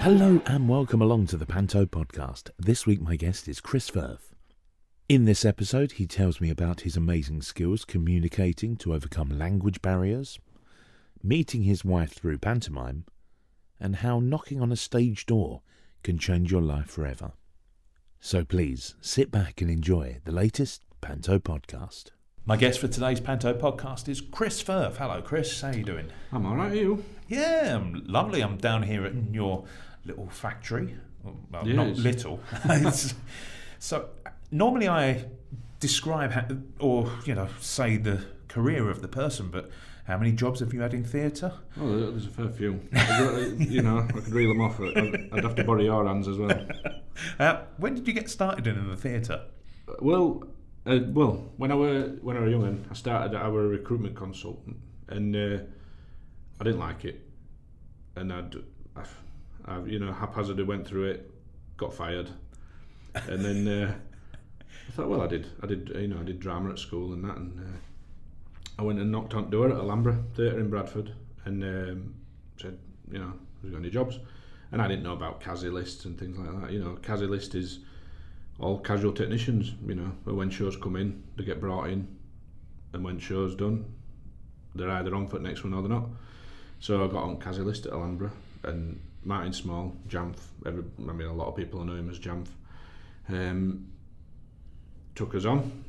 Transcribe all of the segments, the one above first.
Hello and welcome along to the Panto podcast. This week my guest is Chris Firth. In this episode he tells me about his amazing skills communicating to overcome language barriers, meeting his wife through pantomime, and how knocking on a stage door can change your life forever. So please sit back and enjoy the latest Panto podcast. My guest for today's Panto podcast is Chris Firth. Hello Chris, how are you doing? I'm alright, are you? Yeah, I'm lovely. I'm down here at your little factory. Well, Yeah, not it's- little. So normally I describe say the career of the person, but how many jobs have you had in theatre? Oh, there's a fair few. I could reel them off. I'd have to borrow your hands as well. When did you get started in the theatre? When I were young, I started. I were a recruitment consultant, and I didn't like it, and I haphazardly went through it, got fired, and then I thought, well, I did drama at school and that, and I went and knocked on the door at Alhambra Theatre in Bradford, and said, have you got any jobs? And I didn't know about CASI lists and things like that. CASI list is all casual technicians, but when shows come in, they get brought in, and when show's done, they're either on for the next one or they're not. So I got on CASI list at Alhambra, and Martin Small, Jamf, a lot of people know him as Jamf, took us on.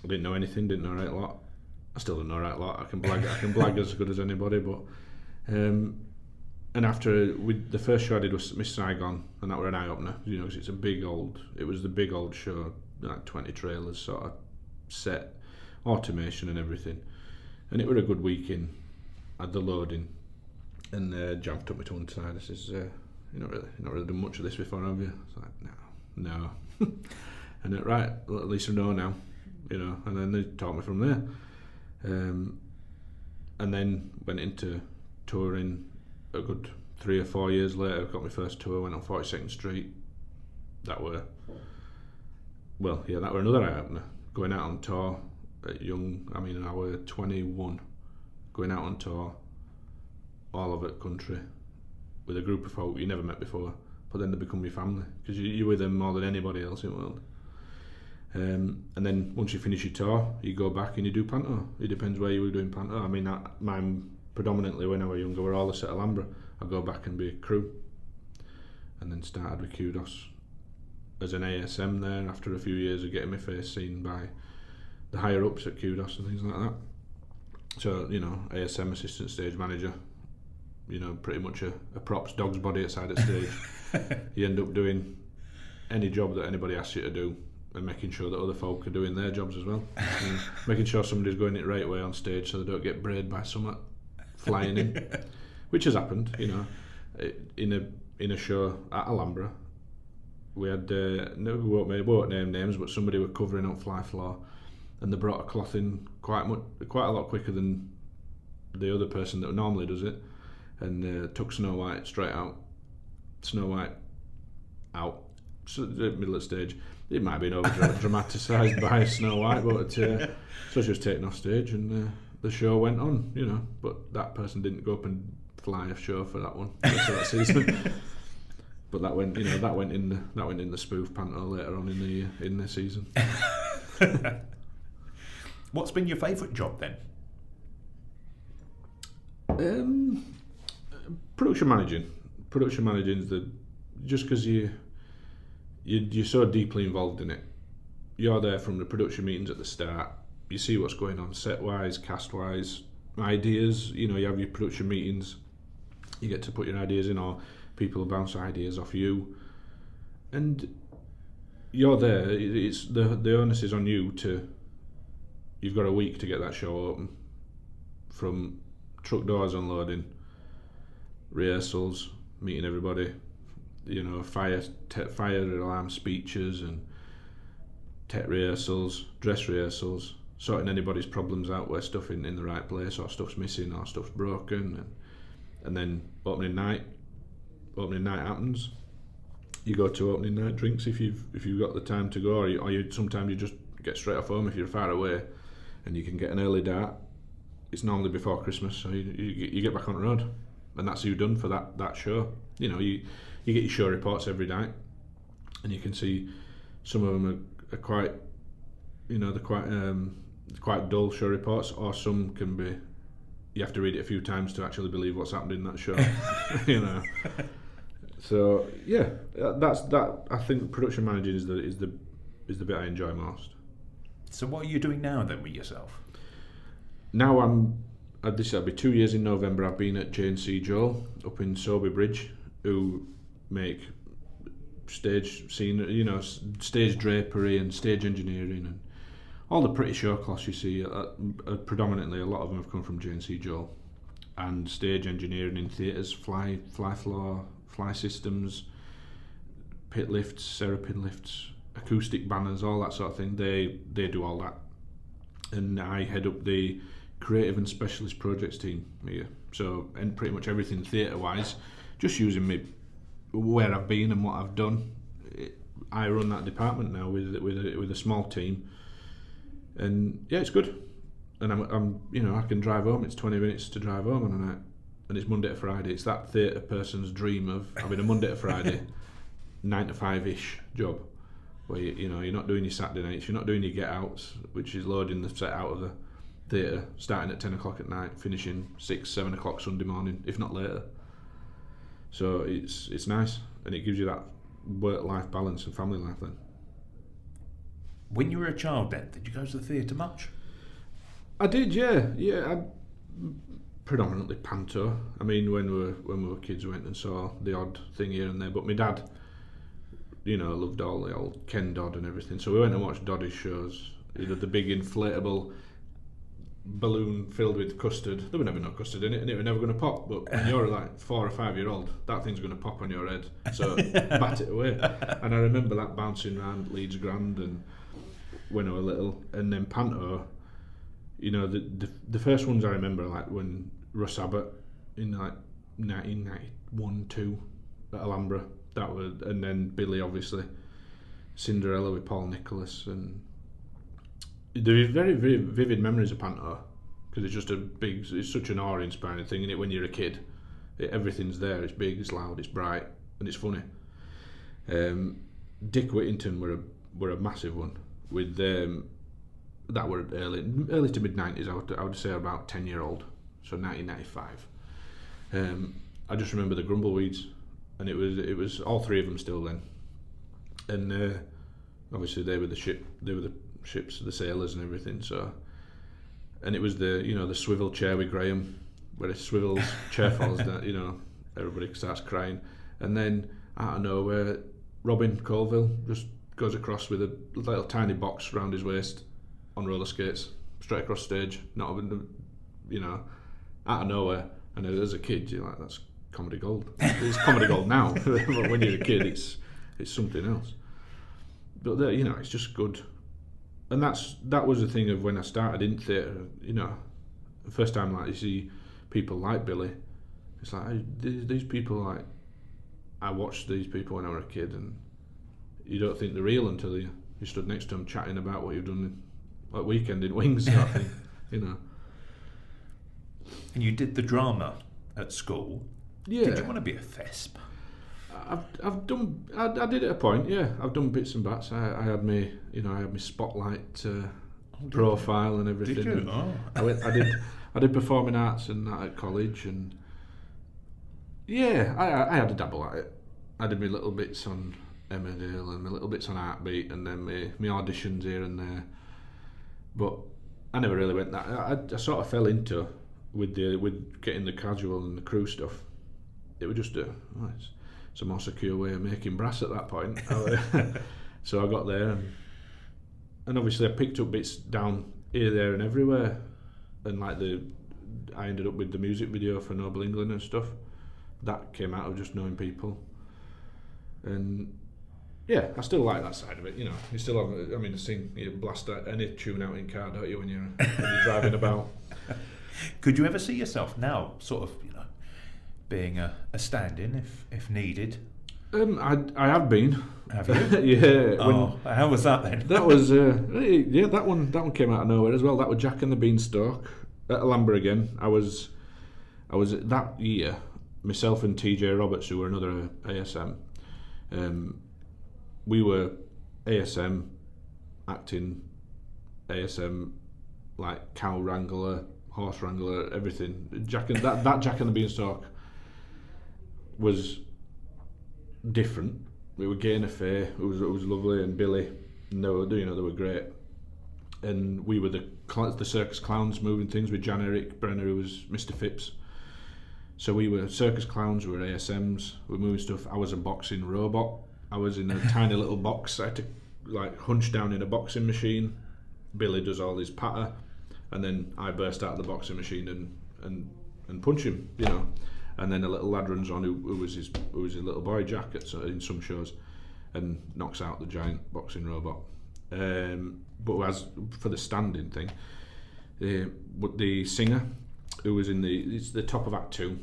I didn't know anything, didn't know a right lot. I still don't know a right lot. I can blag as good as anybody, but and after the first show I did was Miss Saigon, and that were an eye opener, because it was the big old show, like 20 trailers sort of set, automation and everything, and it were a good week in. Had the loading, and Jamf took me to one side. He says, "You're not really done much of this before, have you?" I was like, "No." And right, well, at least I know now, and then they taught me from there. And then went into touring a good 3 or 4 years later. Got my first tour, went on 42nd Street. That were another eye opener. Going out on tour at I were 21, going out on tour, all over the country, with a group of folk you never met before, but then they become your family, because you're with them more than anybody else in the world. And then once you finish your tour, you go back and you do Panto. It depends where you were doing Panto. Mine predominantly when I was younger were all at Alhambra. I'd go back and be a crew, and then started with Kudos as an ASM there after a few years of getting my face seen by the higher ups at Kudos and things like that. So ASM, assistant stage manager, pretty much a props dog's body outside at stage. You end up doing any job that anybody asks you to do, and making sure that other folk are doing their jobs as well. And making sure somebody's going it right way on stage so they don't get brayed by someone flying in, which has happened. In a show at Alhambra, we had we won't name names, but somebody were covering up fly floor, and they brought a cloth in quite a lot quicker than the other person that normally does it, and took Snow White straight out. Snow White out, so the middle of the stage. It might have been over dramatised by Snow White, but so she was taken off stage, and the show went on, but that person didn't go up and fly a show for that one, for that season. But that went in the spoof Panto later on in the season. What's been your favourite job then? Production managing is just because you're so deeply involved in it. You're there from the production meetings at the start. You see what's going on set wise, cast wise, ideas. You have your production meetings. You get to put your ideas in, or people bounce ideas off you, and you're there. It's the onus is on you to. You've got a week to get that show open, from truck doors unloading, rehearsals, meeting everybody, fire alarm speeches and tech rehearsals, dress rehearsals, sorting anybody's problems out where stuff in the right place, or stuff's missing, or stuff's broken, and then opening night happens. You go to opening night drinks if you've got the time to go, or you sometimes you just get straight off home if you're far away, and you can get an early dart. It's normally before Christmas, so you get back on the road, and that's you done for that show. You you get your show reports every night, and you can see some of them are quite, you know, they're quite dull show reports, or some can be, you have to read it a few times to actually believe what's happened in that show. You know. So yeah, that I think production managing is the bit I enjoy most. So what are you doing now then with yourself? Now that'll be 2 years in November. I've been at J&C Joel up in Soby Bridge, who make stage scene, you know, stage drapery and stage engineering and all the pretty show cloths you see. Predominantly, a lot of them have come from J&C Joel, and stage engineering in theatres, fly floor, fly systems, pit lifts, serapin lifts, acoustic banners, all that sort of thing. They do all that, and I head up the creative and specialist projects team here. So, and pretty much everything theatre wise, just using me where I've been and what I've done. I run that department now with a small team, and yeah, it's good. And I'm you know, I can drive home. It's 20 minutes to drive home on a night, and it's Monday to Friday. It's that theatre person's dream of having a Monday to Friday 9 to 5-ish job, where you know, you're not doing your Saturday nights, you're not doing your get outs, which is loading the set out of the theatre, starting at 10 o'clock at night, finishing 6-7 o'clock Sunday morning, if not later. So it's nice, and it gives you that work-life balance and family life then. When you were a child then, did you go to the theatre much? I did, yeah. I predominantly Panto. I mean, when we were kids, we went and saw the odd thing here and there, but my dad, you know, loved all the old Ken Dodd and everything, so we went and watched Doddy's shows. You know, the big inflatable balloon filled with custard. There were never no custard in it, and it was never going to pop, but when you're like 4 or 5 year old, that thing's going to pop on your head, so bat it away. And I remember that bouncing around Leeds Grand and when I was little. And then Panto, you know, the first ones I remember, like when Russ Abbott in like 1991-2 at Alhambra, that was, and then Billy, obviously, Cinderella with Paul Nicholas, and there are very, very vivid memories of Panto, because it's just it's such an awe-inspiring thing, isn't it? When you're a kid, everything's there. It's big, it's loud, it's bright, and it's funny. Dick Whittington were a massive one with that were early to mid 90s. I would say about 10-year-old, so 1995. I just remember the Grumbleweeds, and it was all three of them still then, and obviously they were the ships, the sailors and everything. So, and it was the swivel chair with Graham, where it swivels, chair falls down, you know, everybody starts crying, and then out of nowhere, Robin Colville just goes across with a little tiny box around his waist on roller skates, straight across stage, not even, you know, out of nowhere. And as a kid, you're like, that's comedy gold. It's comedy gold now, but when you're a kid, it's something else. But you know, it's just good. And that was the thing of when I started in theatre, you know, the first time, like, you see people like Billy, it's like, these people, like, I watched these people when I was a kid, and you don't think they're real until you stood next to them chatting about what you've done like weekend in Wings, sort of thing, you know. And you did the drama at school. Yeah. Did you want to be a thesp? I've done. I did at a point. Yeah, I've done bits and bats. I had me, you know, I had my spotlight profile and everything. Did you? Oh. I did performing arts and that at college, and yeah, I had a dabble at it. I did my little bits on Emmerdale and my little bits on Heartbeat, and then my auditions here and there. But I never really went that. I sort of fell into with getting the casual and the crew stuff. It was just it's a more secure way of making brass at that point. So I got there, and obviously I picked up bits down here, there, and everywhere. And like I ended up with the music video for Noble England and stuff. That came out of just knowing people. And yeah, I still like that side of it. You know, you still have. I mean, you blast any tune out in car, don't you, when you're driving about? Could you ever see yourself now, sort of, you know, being a stand-in if needed? I have been. Have you? Yeah. Oh, how was that then? That was yeah. That one came out of nowhere as well. That was Jack and the Beanstalk at Alhambra again. I was that year myself and TJ Roberts, who were another ASM, we were ASM, acting, ASM, like cow wrangler, horse wrangler, everything. That Jack and the Beanstalk was different. We were Gaynor Faye, it was lovely, and Billy, and they were great. And we were the circus clowns moving things with Jan Eric Brenner, who was Mr. Phipps. So we were circus clowns, we were ASMs, we were moving stuff. I was a boxing robot. I was in a tiny little box. I had to like hunch down in a boxing machine. Billy does all his patter, and then I burst out of the boxing machine and punch him, you know. And then a little lad runs on who was his little boy Jack in some shows, and knocks out the giant boxing robot. But as for the standing thing, but the singer who was it's the top of Act 2,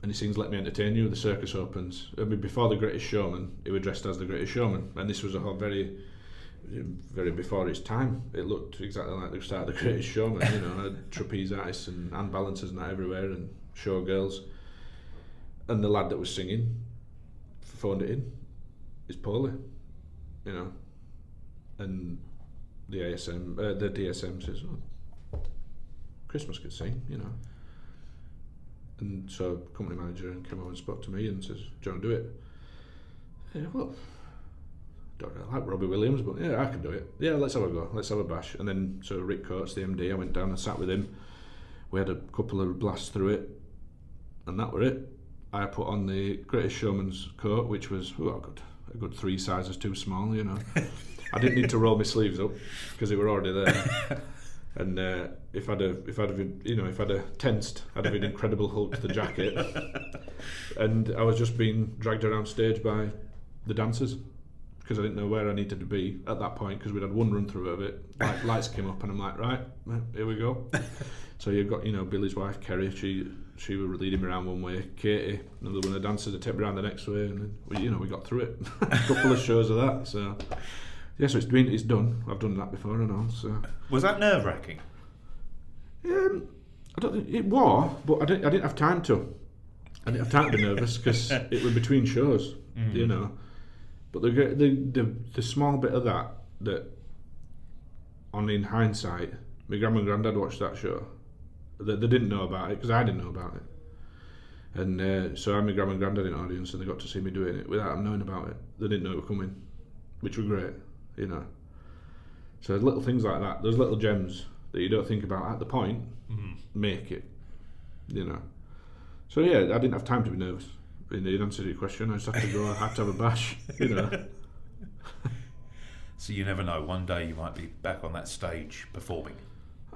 and he sings "Let Me Entertain You." The circus opens. I mean, before The Greatest Showman, he was dressed as The Greatest Showman, and this was a whole very before its time. It looked exactly like the start of The Greatest Showman. You know, had trapeze artists and hand balancers and that everywhere, and showgirls. And the lad that was singing phoned it in. He's poorly, you know. And the DSM says, "Oh, Christmas could sing," you know. And so company manager came over and spoke to me and says, "Do you want to do it?" Yeah, well, don't really like Robbie Williams, but yeah, I can do it. Yeah, let's have a go. Let's have a bash. And then so Rick Coates, the MD, I went down and sat with him. We had a couple of blasts through it, and that were it. I put on the Greatest Showman's coat, which was a good 3 sizes too small, you know. I didn't need to roll my sleeves up because they were already there. And if I'd have tensed, I'd have been Incredible Hulk to the jacket. And I was just being dragged around stage by the dancers because I didn't know where I needed to be at that point because we'd had one run through of it. Lights came up and I'm like, right, here we go. So you've got, you know, Billy's wife Kerry. She was leading me around one way. Katie, another one of the dancers, that took me around the next way, and then we got through it. A couple of shows of that. So yeah, so it's done. I've done that before and all. So was that nerve-wracking? I don't think it was, but I didn't have time to. I didn't have time to be nervous because it was between shows, you know. But the small bit of that in hindsight, my grandma and granddad watched that show. They didn't know about it because I didn't know about it. And so I had my grandma and granddad in the audience and they got to see me doing it without them knowing about it. They didn't know it was coming, which was great, you know. So little things like that, those little gems that you don't think about at the point, make it, you know. So yeah, I didn't have time to be nervous. In answer to your question, I just had to go. I had to have a bash, you know. So you never know. One day you might be back on that stage performing.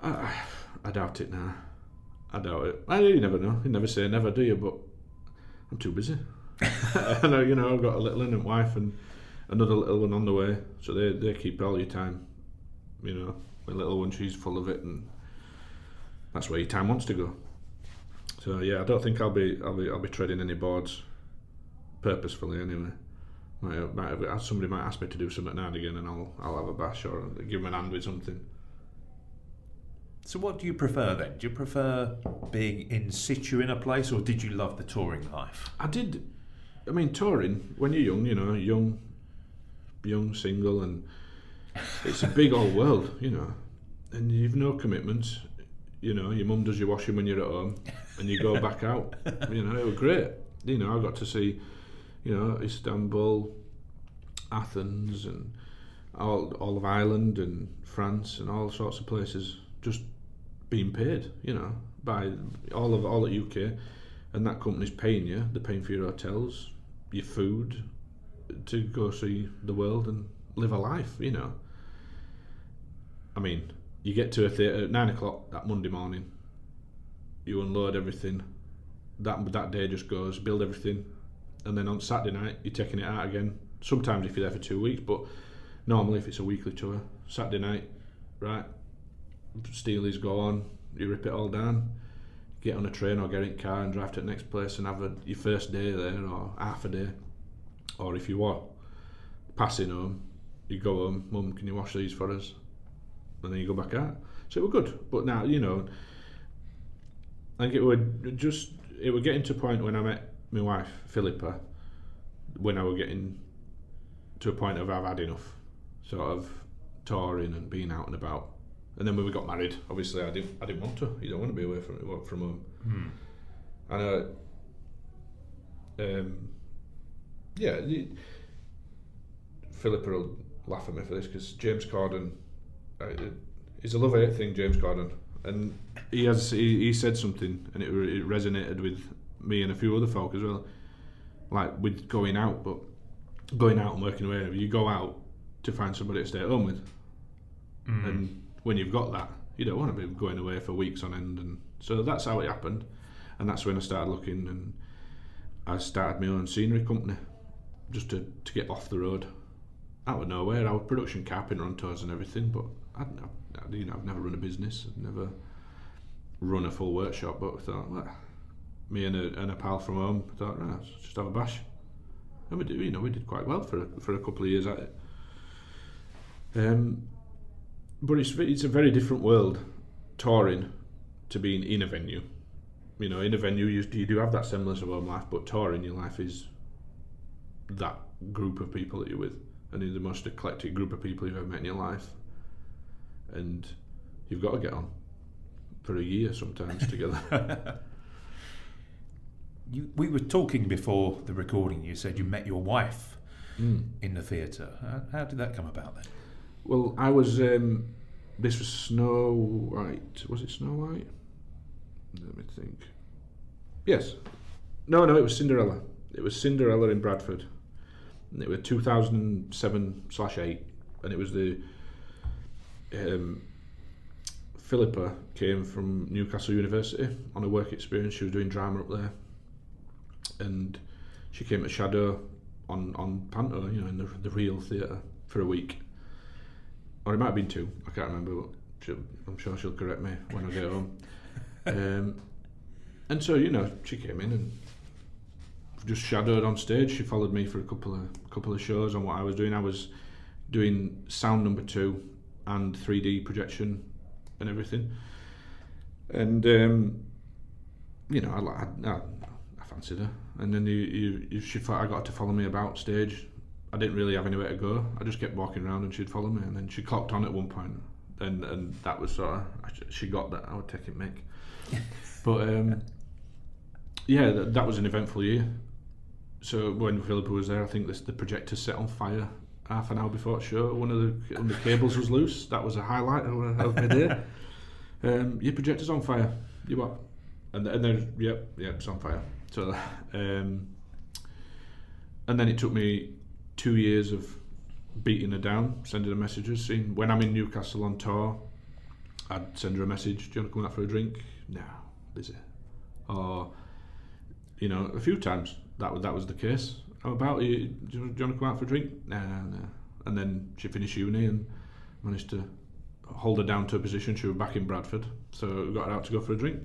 I doubt it now. I doubt it. You never know. You never say never, do you? But I'm too busy. I know, you know. I've got a little innocent wife and another little one on the way, so they keep all your time. You know, my little one, she's full of it, and that's where your time wants to go. So yeah, I don't think I'll be treading any boards purposefully anyway. Somebody might ask me to do something now and again, and I'll have a bash or give them an hand with something. So what do you prefer then? Do you prefer being in situ in a place, or did you love the touring life? I did. I mean, touring when you're young, you know, young single, and it's a big old world, you know, and you've no commitments. You know, your mum does your washing when you're at home, and you go back out. You know, it was great. You know, I got to see, you know, Istanbul, Athens, and all of Ireland and France and all sorts of places just being paid, you know, by all at UK, and that company's paying you. They're paying for your hotels, your food, to go see the world and live a life, you know. I mean, you get to a theatre at 9 o'clock that Monday morning, you unload everything, that day just goes, build everything, and then on Saturday night you're taking it out again. Sometimes if you're there for 2 weeks, but normally if it's a weekly tour, Saturday night, right, Steelies go on, you rip it all down, get on a train or get in a car and drive to the next place and have your first day there or half a day. Or if you were passing home, you go home, Mum, can you wash these for us? And then you go back out. So it was good. But now, you know, I think it would just, it was getting to a point when I met my wife Philippa, when I was getting to a point of I've had enough, sort of touring and being out and about. And then when we got married, obviously I didn't want to. You don't want to be away from home. And Philippa will laugh at me for this, because James Corden, it's a love-hate thing, James Corden, and he said something, and it resonated with me and a few other folk as well, like with going out and working away. You go out to find somebody to stay at home with, and when you've got that, you don't want to be going away for weeks on end. And so that's how it happened, and that's when I started looking, and I started my own scenery company, just to get off the road. Out of nowhere, I was production carpenter on tours and everything, but I've never run a business, I've never run a full workshop. But I thought, well, me and a pal from home thought, right, let's just have a bash, and we did quite well for a couple of years at it. But it's a very different world, touring, to being in a venue. In a venue you do have that semblance of home life, but touring, your life is that group of people that you're with, and you're the most eclectic group of people you've ever met in your life, and you've got to get on for a year sometimes together. We were talking before the recording. You said you met your wife in the theatre. How did that come about then? Well, I was. This was Snow White. Was it Snow White? Let me think. Yes. No, it was Cinderella. It was Cinderella in Bradford. And it was 2007/8, and it was the Philippa came from Newcastle University on a work experience. She was doing drama up there, and she came to shadow on Panto, in the real theatre for a week, or it might have been 2. I can't remember, but I'm sure she'll correct me when I get home. And so she came in and just shadowed on stage. She followed me for a couple of shows on what I was doing. I was doing sound number 2 and 3D projection and everything. And I fancied her. And then I got her to follow me about stage. I didn't really have anywhere to go. I just kept walking around and she'd follow me. And then she clocked on at one point, and that was sort of, she got that I would take it, Mick. But that was an eventful year. So when Philippa was there, I think the projector set on fire half an hour before the show. One of the cables was loose. That was a highlight of my day. Your projector's on fire. You what? And then yep, it's on fire. So and then it took me 2 years of beating her down, sending her messages. When I'm in Newcastle on tour, I'd send her a message. Do you want to come out for a drink? No, busy. Or a few times that was the case. How about you? Do you want to come out for a drink? No. And then she finished uni and managed to hold her down to a position. She was back in Bradford, so we got her out to go for a drink.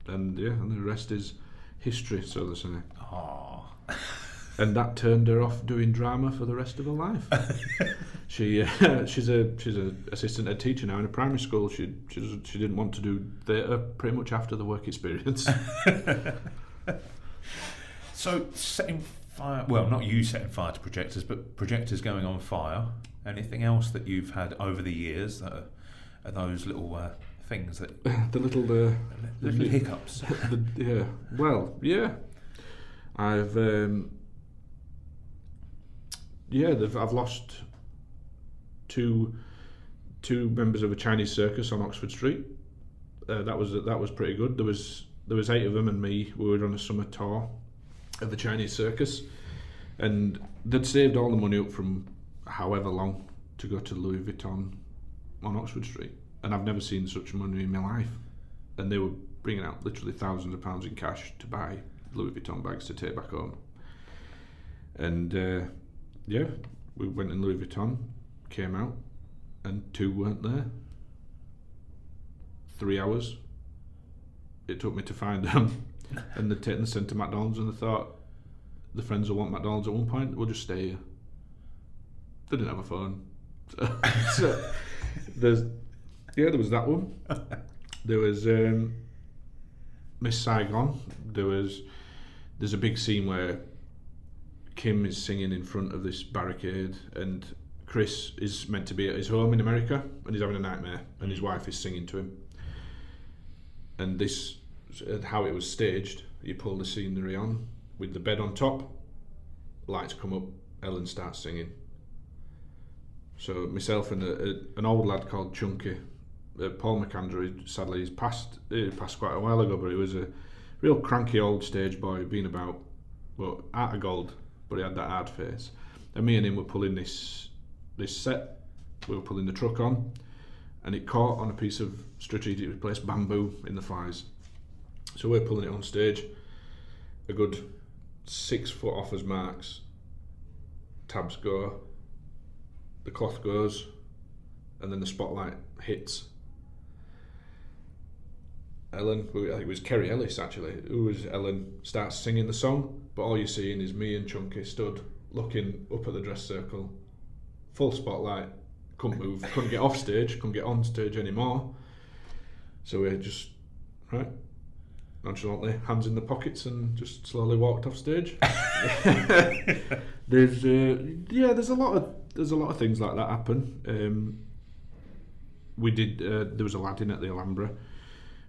And and the rest is history, so to say. Oh. And that turned her off doing drama for the rest of her life. She's a assistant head teacher now in a primary school. She didn't want to do theatre pretty much after the work experience. So setting fire, well, not you setting fire to projectors, but projectors going on fire. Anything else that you've had over the years that are those little things that the little hiccups? I've lost two members of a Chinese circus on Oxford Street. That was pretty good. There was 8 of them and me. We were on a summer tour of the Chinese circus, and they'd saved all the money up from however long to go to Louis Vuitton on Oxford Street, and I've never seen such money in my life. And they were bringing out literally thousands of pounds in cash to buy Louis Vuitton bags to take back home. And we went in Louis Vuitton, came out, and 2 weren't there. 3 hours it took me to find them. And they'd taken the sent to McDonald's, and they thought the friends will want McDonald's at one point, we'll just stay here. They didn't have a phone. So there was that one. There was Miss Saigon, there's a big scene where Kim is singing in front of this barricade, and Chris is meant to be at his home in America, and he's having a nightmare, and his wife is singing to him. And this, how it was staged, you pull the scenery on with the bed on top, lights come up, Ellen starts singing. So myself and an old lad called Chunky, Paul McAndrew, sadly he passed quite a while ago, but he was a real cranky old stage boy, been about, well, out of gold, but he had that hard face. And me and him were pulling this set, we were pulling the truck on, and it caught on a piece of strategically placed bamboo in the flies. So we're pulling it on stage, a good 6 foot off as marks, tabs go, the cloth goes, and then the spotlight hits. Ellen, I think it was Kerry Ellis actually, who was Ellen, starts singing the song, but all you're seeing is me and Chunky stood looking up at the dress circle, full spotlight, couldn't move, couldn't get off stage, couldn't get on stage anymore. So we just, right, nonchalantly, hands in the pockets, and just slowly walked off stage. There's a lot of things like that happen. We did. There was a lad in at the Alhambra,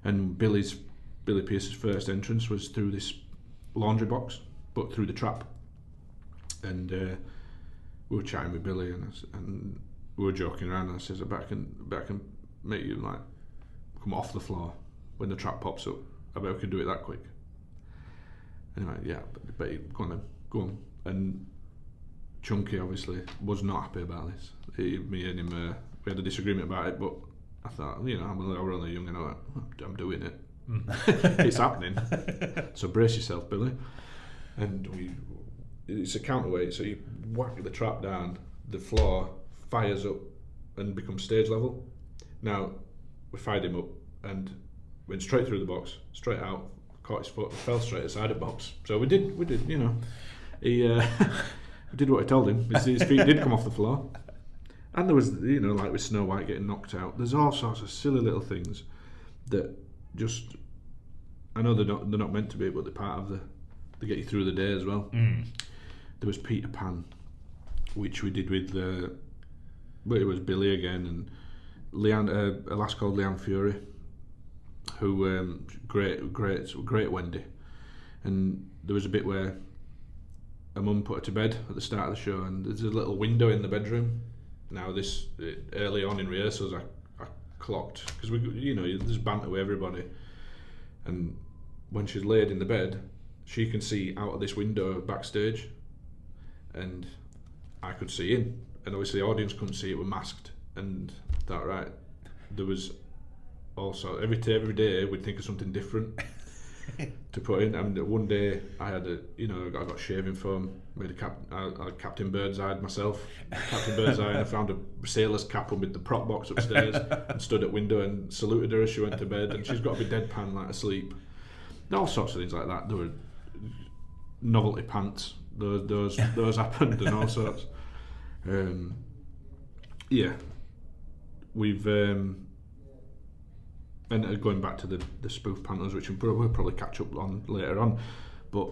and Billy Pearce's first entrance was through this laundry box, but through the trap. And we were chatting with Billy, and we were joking around. And I says, "I bet I can make you like come off the floor when the trap pops up. I bet we can do it that quick." Anyway, yeah, but go on then, go on. And Chunky obviously was not happy about this. Me and him, we had a disagreement about it, but I thought, you know, we're only young and I'm doing it. It's happening. So brace yourself, Billy. And it's a counterweight, so you whack the trap down, the floor fires up and becomes stage level. Now, we fired him up and went straight through the box, straight out, caught his foot, fell straight aside the box. So we did, you know. He did what I told him. His feet did come off the floor. And there was, you know, like with Snow White getting knocked out, there's all sorts of silly little things that just, I know they're not meant to be, but they're part of they get you through the day as well. There was Peter Pan, which we did with, well, it was Billy again, and Leanne, a lass called Leanne Fury, who, great Wendy. And there was a bit where a mum put her to bed at the start of the show, and there's a little window in the bedroom. Now this, early on in rehearsals, I clocked, because there's banter with everybody, and when she's laid in the bed, she can see out of this window backstage, and I could see in, and obviously the audience couldn't see, it, were masked, and that right, there was also every day we'd think of something different to put in. And one day I had I got shaving foam, made I Captain Birdseye myself, and I found a sailor's cap with the prop box upstairs and stood at window and saluted her as she went to bed, and she's got to be deadpan like asleep. All sorts of things like that. There were novelty pants, those happened, and all sorts. Yeah, we've and going back to the spoof pantos, which we'll probably catch up on later on, but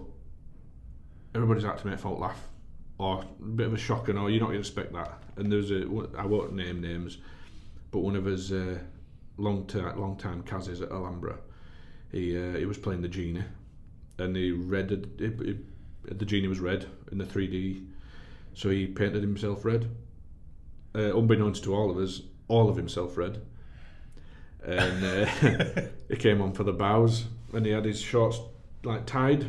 everybody's out to make folk laugh, or a bit of a shocker, or you're not going to expect that. And there's I won't name names, but one of his long time Kaz's at Alhambra, he was playing the genie, and he read the genie was red in the 3D, so he painted himself red. Unbeknownst to all of us, all of himself red. And he came on for the bows, and he had his shorts like tied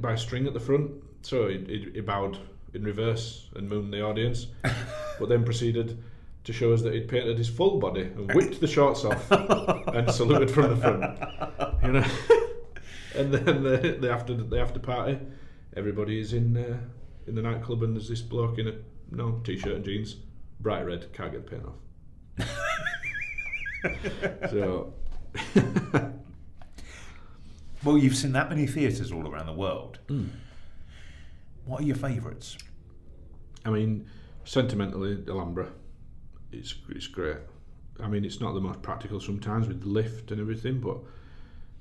by a string at the front, so he bowed in reverse and mooned the audience, but then proceeded to show us that he'd painted his full body and whipped the shorts off and saluted from the front, you know. And then the after party, everybody is in the nightclub, and there's this bloke in a t-shirt and jeans, bright red, can't get the paint off. So, well, you've seen that many theatres all around the world. What are your favourites? I mean, sentimentally, Alhambra, it's great. I mean, it's not the most practical sometimes with the lift and everything, but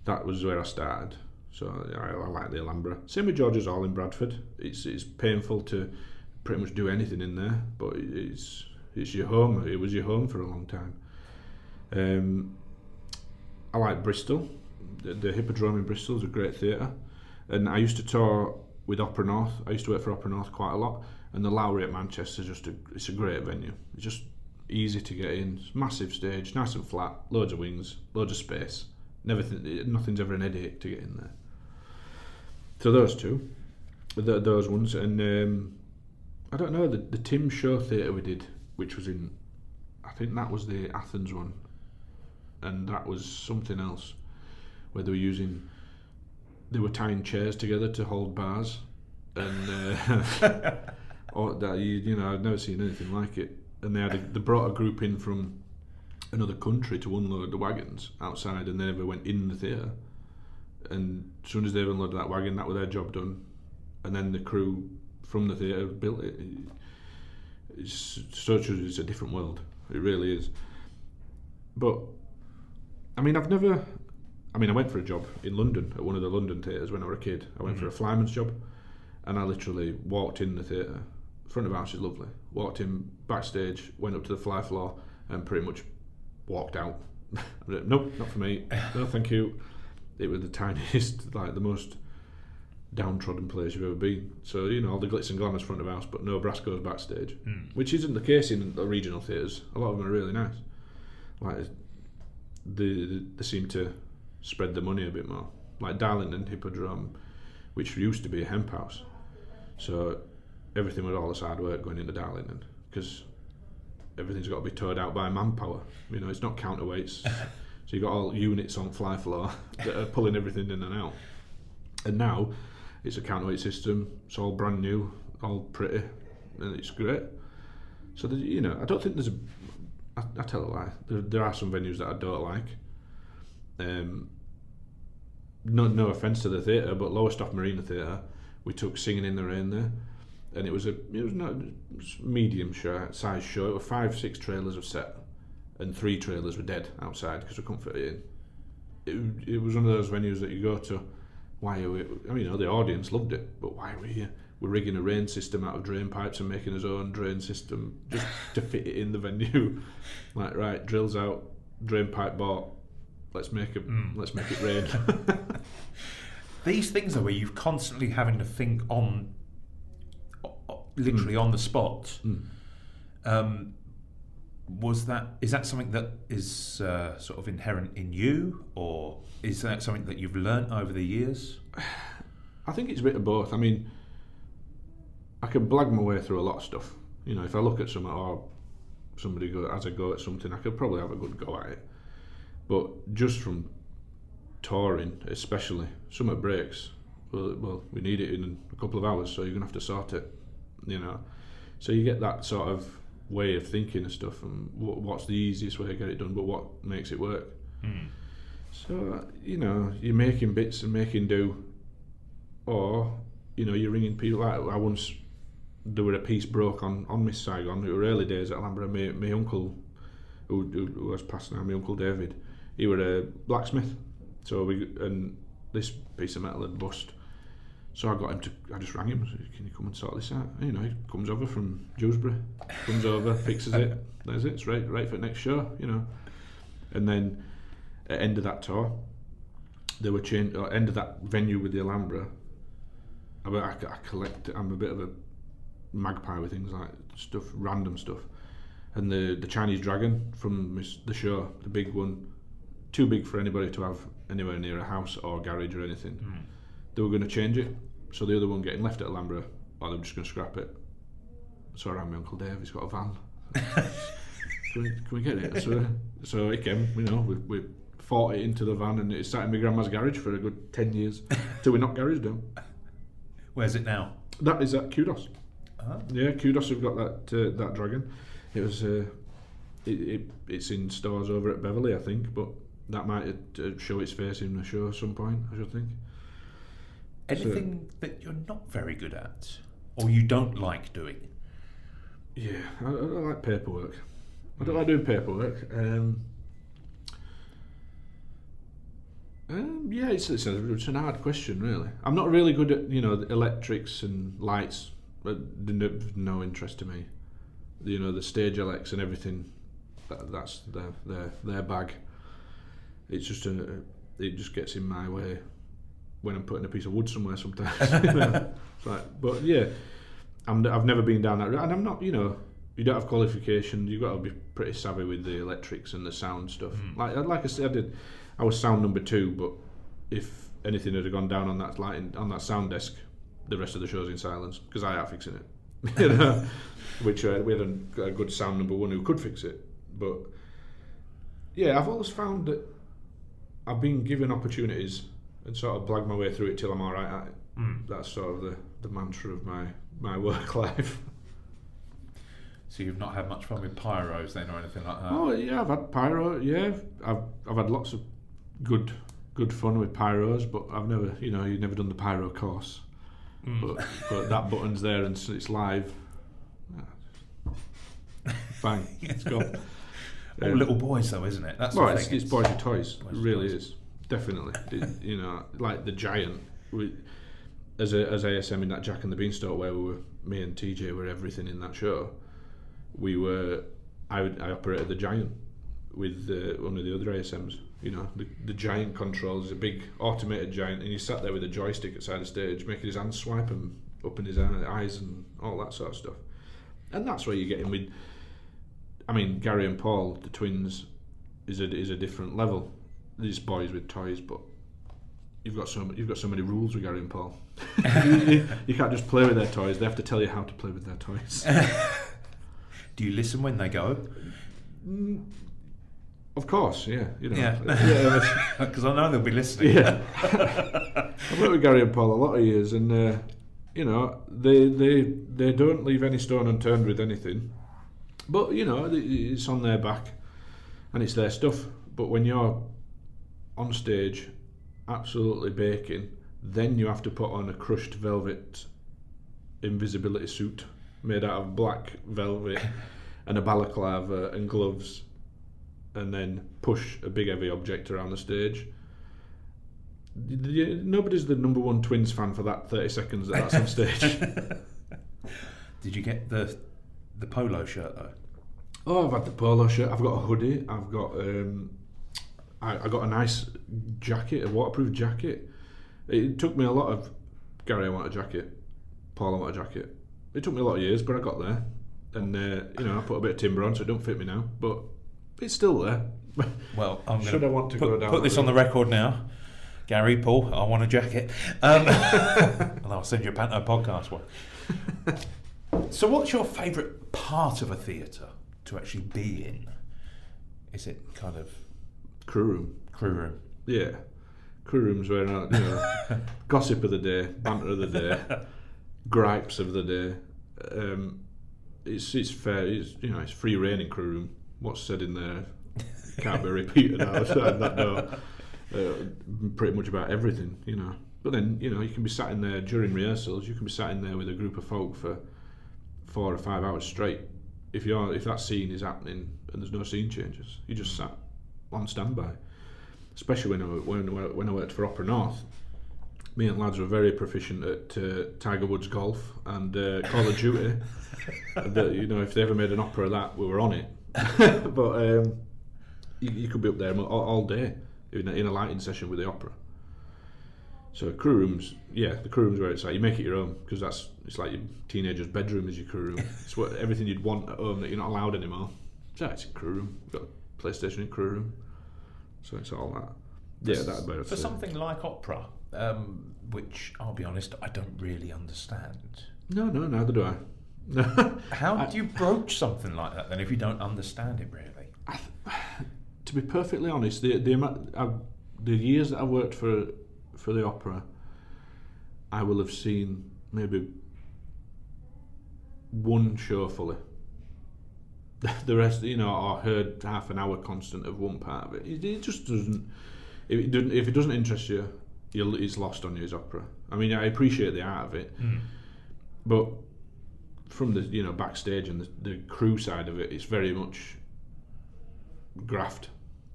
that was where I started. So I like the Alhambra. Same with George's Hall in Bradford. It's painful to pretty much do anything in there, but it's your home. It was your home for a long time. I like Bristol. The Hippodrome in Bristol is a great theatre, and I used to tour with Opera North. I used to work for Opera North quite a lot, and the Lowry at Manchester is it's a great venue. It's just easy to get in. It's a massive stage, nice and flat, loads of wings, loads of space. Nothing's ever an headache to get in there. So those two, those ones, and I don't know, the Tim Show Theatre we did, which was in, I think that was the Athens one, and that was something else, where they were tying chairs together to hold bars, and or that I'd never seen anything like it. And they brought a group in from another country to unload the wagons outside, and they never went in the theatre. And as soon as they unloaded that wagon, that was their job done. And then the crew from the theatre built it. It's a different world. It really is. But I went for a job in London at one of the London theatres when I was a kid. I went for a flyman's job, and I literally walked in the theatre. Front of house is lovely. Walked in backstage, went up to the fly floor, and pretty much walked out. Nope, not for me. No, thank you. It was the tiniest, like the most downtrodden place you've ever been. So all the glitz and glamour's front of house, but no brass goes backstage, which isn't the case in the regional theatres. A lot of them are really nice. Like they seem to spread the money a bit more. Like Darlington Hippodrome, which used to be a hemp house, so everything with all this hard work going into Darlington, because everything's got to be towed out by manpower. It's not counterweights. So you've got all units on fly floor that are pulling everything in and out. And now it's a counterweight system. It's all brand new, all pretty, and it's great. So I don't think there's I tell a lie. There are some venues that I don't like. No offence to the theatre, but Lowestoft Marina Theatre, we took Singing in the Rain there, and it was medium size show. It was 5-6 trailers of set, and 3 trailers were dead outside because we couldn't fit it in. It was one of those venues that you go to. Why are we? The audience loved it, but why are we here? We're rigging a rain system out of drain pipes and making his own drain system just to fit it in the venue. Like, right, drills out, drain pipe bought. Let's make it rain. These things are where you're constantly having to think on, literally on the spot. Is that something that is sort of inherent in you, or is that something that you've learnt over the years? I think it's a bit of both. I can blag my way through a lot of stuff. If I look at something or somebody has a go at something, I could probably have a good go at it. But just from touring, especially, some at breaks, well, we need it in a couple of hours, so you're going to have to sort it, So you get that sort of way of thinking of stuff, and what's the easiest way to get it done, but what makes it work. So, you're making bits and making do, or, you're ringing people. Like, there were a piece broke on Miss Saigon. It were early days at Alhambra. My uncle, who has passed now, my uncle David, he were a blacksmith. So and this piece of metal had bust. So I just rang him. Said, can you come and sort this out? He comes over from Dewsbury, comes over, fixes it. There's it. It's right for the next show. And then at the end of that tour, they were end of that venue with the Alhambra. I'm a bit of a magpie with things like stuff, random stuff. And the Chinese dragon from the show, the big one, too big for anybody to have anywhere near a house or garage or anything. They were going to change it, so the other one getting left at Alhambra, or they were just going to scrap it. So I rang my Uncle Dave, he's got a van. Can we get it? So it came, we fought it into the van, and it sat in my grandma's garage for a good 10 years till we knocked garage down. Where's it now? That is at Kudos. Uh-huh. Yeah, Kudos have got that dragon. It was it's in stores over at Beverley, I think, but that might show its face in the show at some point, I should think. Anything that you're not very good at, or you don't like doing? Yeah, I don't like paperwork. I don't like doing paperwork. Yeah, it's an hard question, really. I'm not really good at the electrics and lights. No interest to me. The stage elects and everything. That's their bag. It's just it just gets in my way when I'm putting a piece of wood somewhere sometimes. It's like, but yeah, I've never been down that route, and I'm not. You don't have qualifications. You've got to be pretty savvy with the electrics and the sound stuff. Like I said, I was sound number 2, but if anything had gone down on that sound desk, the rest of the show's in silence because I ain't fixing it. Which we had a good sound number 1 who could fix it. But yeah, I've always found that I've been given opportunities and sort of blagged my way through it till I'm all right at it. That's sort of the mantra of my work life. So you've not had much fun with pyros then, or anything like that? Oh yeah, I've had pyro. Yeah, I've had lots of good fun with pyros, but I've never, you've never done the pyro course. But that button's there and it's live. Bang, it's gone. All little boys though, isn't it? That's it's boys with toys. It really is, definitely. Like the Giant. As ASM in that Jack and the Beanstalk, where me and TJ were everything in that show. I operated the Giant with one of the other ASMs. The Giant controls, a big automated Giant, and he sat there with a joystick outside the stage, making his hands swipe and open his eyes and all that sort of stuff. And that's where you get in with. I mean, Gary and Paul, the twins, is a different level. These boys with toys, but you've got so many rules with Gary and Paul. you can't just play with their toys. They have to tell you how to play with their toys. Do you listen when they go? Of course, yeah. Because I know they'll be listening. Yeah. I've worked with Gary and Paul a lot of years, and they don't leave any stone unturned with anything. But it's on their back, and it's their stuff. But when you're on stage, absolutely baking, then you have to put on a crushed velvet invisibility suit made out of black velvet and a balaclava and gloves, and then push a big heavy object around the stage. Nobody's the number 1 Twins fan for that 30 seconds that's on stage. Did you get the polo shirt though? Oh, I've had the polo shirt. I've got a hoodie. I've got I got a nice jacket, a waterproof jacket. It took me a lot of Gary, I want a jacket. Paul, I want a jacket. It took me a lot of years, but I got there. And I put a bit of timber on, so it don't fit me now. But it's still there. Well, I'm should I want to go down? Put this on the record now. Gary, Paul, I want a jacket. And I'll send you a Panto podcast one. So what's your favourite part of a theatre to actually be in? Is it kind of... Crew room. Yeah. Crew room's where, gossip of the day, banter of the day, gripes of the day. It's fair, it's free reign in crew room. What's said in there can't be repeated outside that door. Pretty much about everything, But then, you can be sat in there during rehearsals, you can be sat in there with a group of folk for 4 or 5 hours straight. If that scene is happening and there's no scene changes, you just sat on standby. Especially when I worked for Opera North, me and lads were very proficient at Tiger Woods golf and Call of Duty. If they ever made an opera of that, we were on it. But you could be up there all day in a lighting session with the opera. So crew rooms, the crew rooms where it's like you make it your own, because it's like your teenager's bedroom is your crew room. It's everything you'd want at home that you're not allowed anymore. So it's a crew room. You've got a PlayStation in crew room. So it's all that. Yeah, that'd be for something like opera, which I'll be honest, I don't really understand. No, neither do I. How do you broach something like that then if you don't understand it really? To be perfectly honest, the years that I worked for the opera, I will have seen maybe 1 show fully. The rest, I heard half an hour constant of one part of it. It just doesn't. If it doesn't interest you, it's lost on you as opera. I mean, I appreciate the art of it, but from the backstage and the crew side of it, it's very much graft,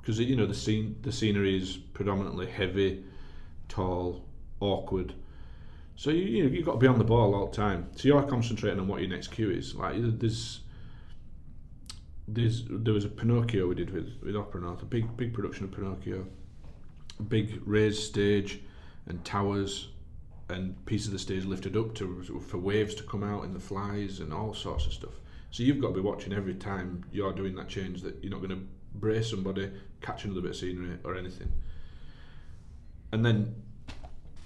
because the scenery is predominantly heavy, tall, awkward. So you've got to be on the ball all the time. So you're concentrating on what your next cue is. Like there was a Pinocchio we did with Opera North, a big production of Pinocchio, big raised stage and towers, and pieces of the stage lifted up for waves to come out and the flies and all sorts of stuff. So you've got to be watching every time you're doing that change that you're not going to brace somebody, catch another bit of scenery or anything. And then,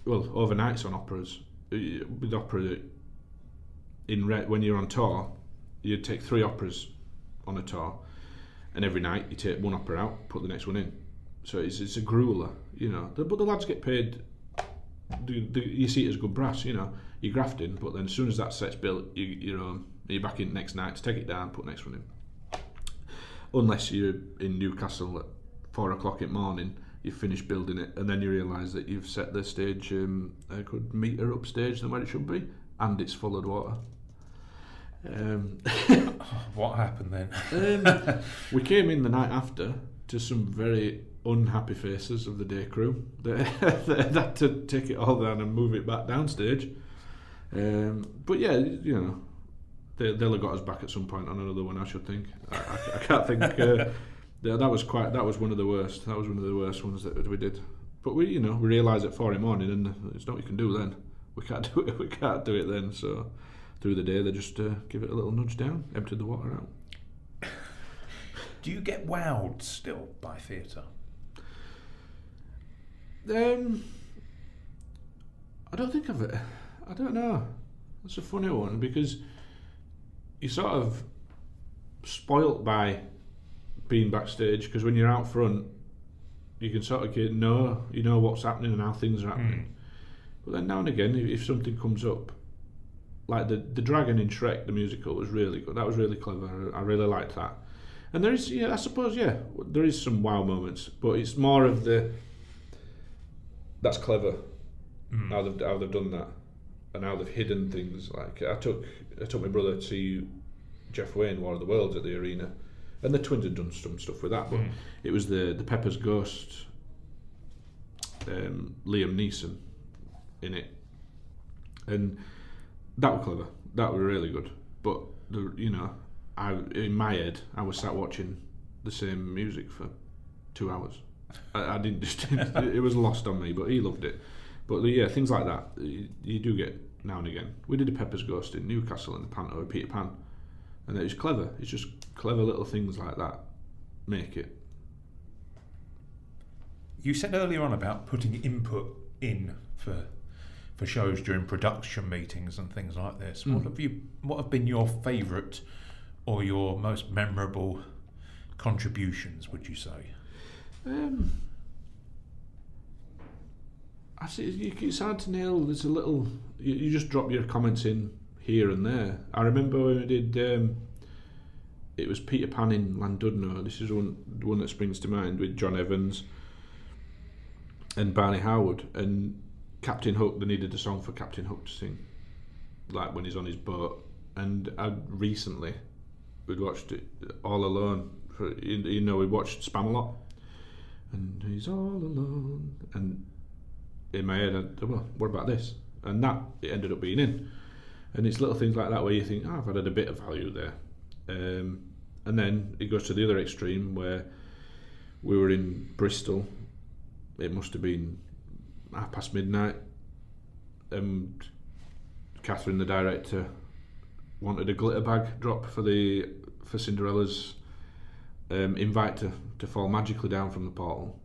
well, overnights on operas, with opera when you're on tour, you take 3 operas on a tour, and every night you take one opera out, put the next one in. So it's a grueler, but the lads get paid. You see it as good brass, you're grafting, but then as soon as that set's built, you're back in next night to take it down, put the next one in. Unless you're in Newcastle at 4 o'clock in the morning, you've finished building it, and then you realise that you've set the stage a good metre upstage than where it should be, and it's full of water. What happened then? We came in the night after to some very unhappy faces of the day crew. They had to take it all down and move it back downstage. But yeah, they'll have got us back at some point on another one, I should think. I can't think. That was one of the worst. That was one of the worst ones that we did. But we realised at 4 a.m, and there's nothing we can do then. We can't do it. We can't do it then. So through the day, they just give it a little nudge down, empty the water out. Do you get wowed still by theatre? I don't think of it. I don't know. That's a funny one, because you're sort of spoilt by being backstage, because when you're out front, you can sort of know what's happening and how things are happening. But then now and again, if something comes up, like the dragon in Shrek, the musical, was really good. That was really clever. I really liked that. And there is, I suppose, there is some wow moments, but it's more of that's clever. How they've done that, and how they've hidden things. Like I took my brother to see Jeff Wayne, War of the Worlds, at the arena, and the twins had done some stuff with that, but it was the Pepper's Ghost, Liam Neeson in it, and that was clever. That was really good. But in my head, I was sat watching the same music for 2 hours. I didn't just. It was lost on me, but he loved it. But things like that you do get now and again. We did a Pepper's Ghost in Newcastle in the Panto with Peter Pan, and it was clever. It's just clever little things like that make it. You said earlier on about putting input in for shows during production meetings and things like this. What have been your favourite or your most memorable contributions, would you say? I see. It's hard to nail. There's a little. You just drop your comments in here and there. I remember when we did. It was Peter Pan in Llandudno. This is the one that springs to mind, with John Evans and Barney Howard, and Captain Hook. They needed a song for Captain Hook to sing, like when he's on his boat. And we'd watched it All Alone. We watched Spamalot, and he's all alone. And in my head, I thought, well, what about this? And it ended up being in. And it's little things like that where you think, I've added a bit of value there. And then it goes to the other extreme where we were in Bristol. It must have been midnight, and Catherine, the director, wanted a glitter bag drop for Cinderella's invite to fall magically down from the portal.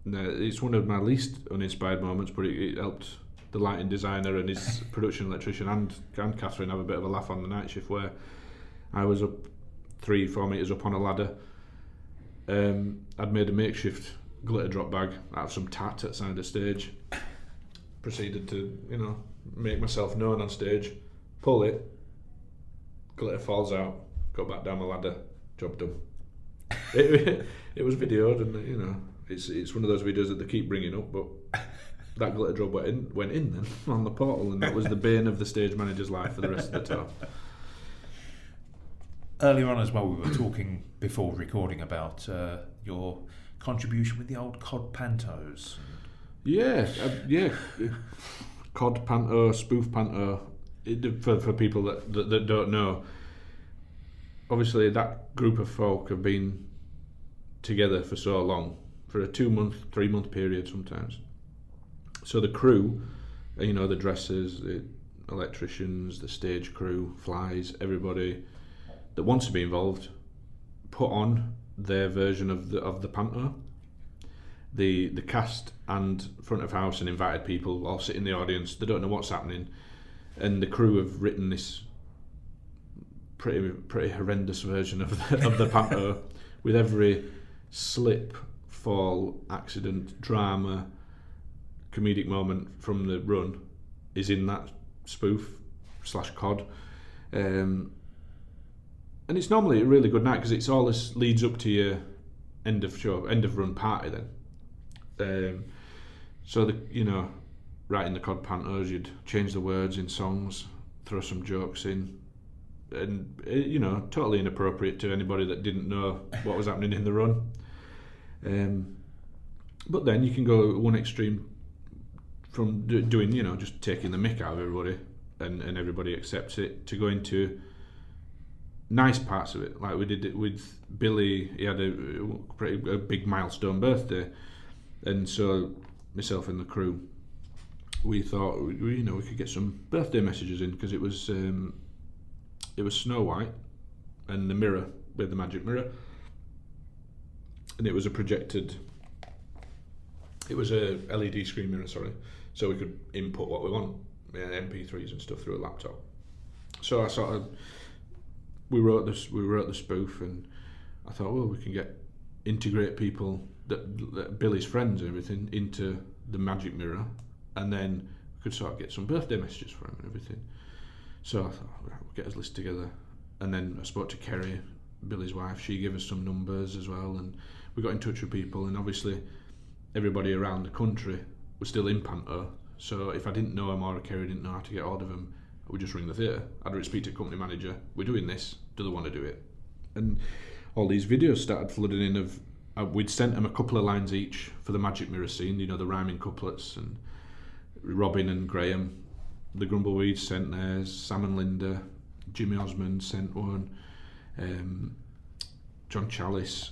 Now, it's one of my least uninspired moments, but it helped the lighting designer and his production electrician and Catherine have a bit of a laugh on the night shift, where I was up 3-4 metres up on a ladder. I'd made a makeshift glitter drop bag out of some tat outside the stage. Proceeded to, make myself known on stage, pull it, glitter falls out, go back down the ladder, job done. It was videoed, and it's one of those videos that they keep bringing up, but that glitter drop went in then on the portal, and that was the bane of the stage manager's life for the rest of the tour. Earlier on as well, we were talking before recording about your contribution with the old cod pantos. Yeah. Cod panto, spoof panto. For people that don't know, obviously that group of folk have been together for so long, for a 2-month, 3-month period sometimes. So the crew, the dressers, the electricians, the stage crew, flies, everybody that wants to be involved, put on their version of the panto. The cast and front of house and invited people all sit in the audience. They don't know what's happening, and the crew have written this pretty horrendous version of the panto, with every slip, fall, accident, drama, comedic moment from the run is in that spoof/cod. And it's normally a really good night because it's all this leads up to your end of run party then. So writing the cod pantos, you'd change the words in songs, throw some jokes in, and totally inappropriate to anybody that didn't know what was happening in the run. But then you can go one extreme from doing just taking the mick out of everybody and everybody accepts it, to go into nice parts of it, like we did it with Billy. He had a big milestone birthday, and so myself and the crew, we thought we could get some birthday messages in, because it was Snow White and the mirror, with the magic mirror, and it was a LED screen mirror, so we could input what we want, MP3s and stuff through a laptop. So we wrote the spoof, and I thought, well, we can integrate people that Billy's friends and everything into the magic mirror, and then we could sort of get some birthday messages for him and everything. So I thought, right, we'll get his list together, and then I spoke to Kerry, Billy's wife. She gave us some numbers as well, and we got in touch with people, and obviously everybody around the country was still in Panto, so if I didn't know him or Kerry didn't know how to get hold of him, I would just ring the theatre. I'd speak to the company manager, we're doing this, do they want to do it? And all these videos started flooding in we'd sent them a couple of lines each for the magic mirror scene, the rhyming couplets, and Robin and Graham, the Grumbleweeds sent theirs, Sam and Linda, Jimmy Osmond sent one, John Chalice,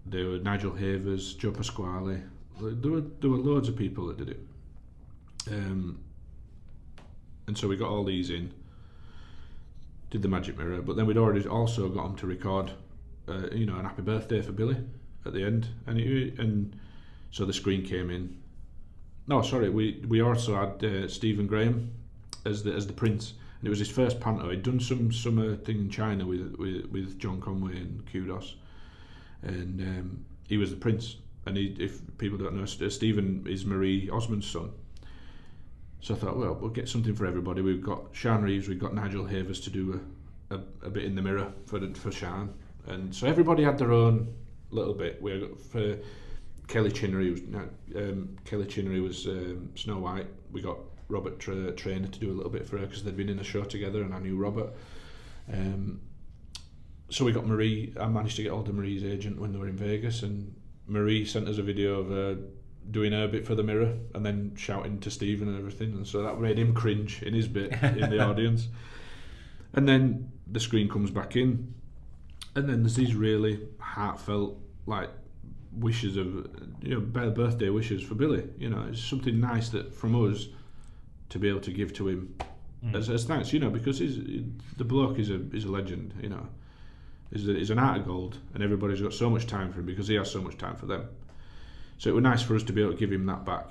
there were Nigel Havers, Joe Pasquale. There were loads of people that did it, and so we got all these in, did the magic mirror, but then we'd already also got them to record an happy birthday for Billy at the end, and so the screen came in. No, sorry, we also had Stephen Graham as the prince, and it was his first panto. He'd done some summer thing in China with John Conway and Kudos, and he was the prince. And if people don't know, Stephen is Marie Osmond's son. So I thought, well, we'll get something for everybody. We've got Sian Reeves, we've got Nigel Havers to do a bit in the mirror for Sian, and so everybody had their own little bit. We got for Kelly Chinnery was Snow White. We got Robert Trainer to do a little bit for her because they'd been in a show together, and I knew Robert. So we got Marie. I managed to get hold of Marie's agent when they were in Vegas, and Marie sent us a video of her doing her bit for the mirror and then shouting to Stephen and everything, and so that made him cringe in his bit in the audience. And then the screen comes back in, and then there's these really heartfelt wishes of birthday wishes for Billy. It's something nice that from us to be able to give to him as thanks, because the bloke is a legend, is an heart of gold, and everybody's got so much time for him because he has so much time for them. So it was nice for us to be able to give him that back,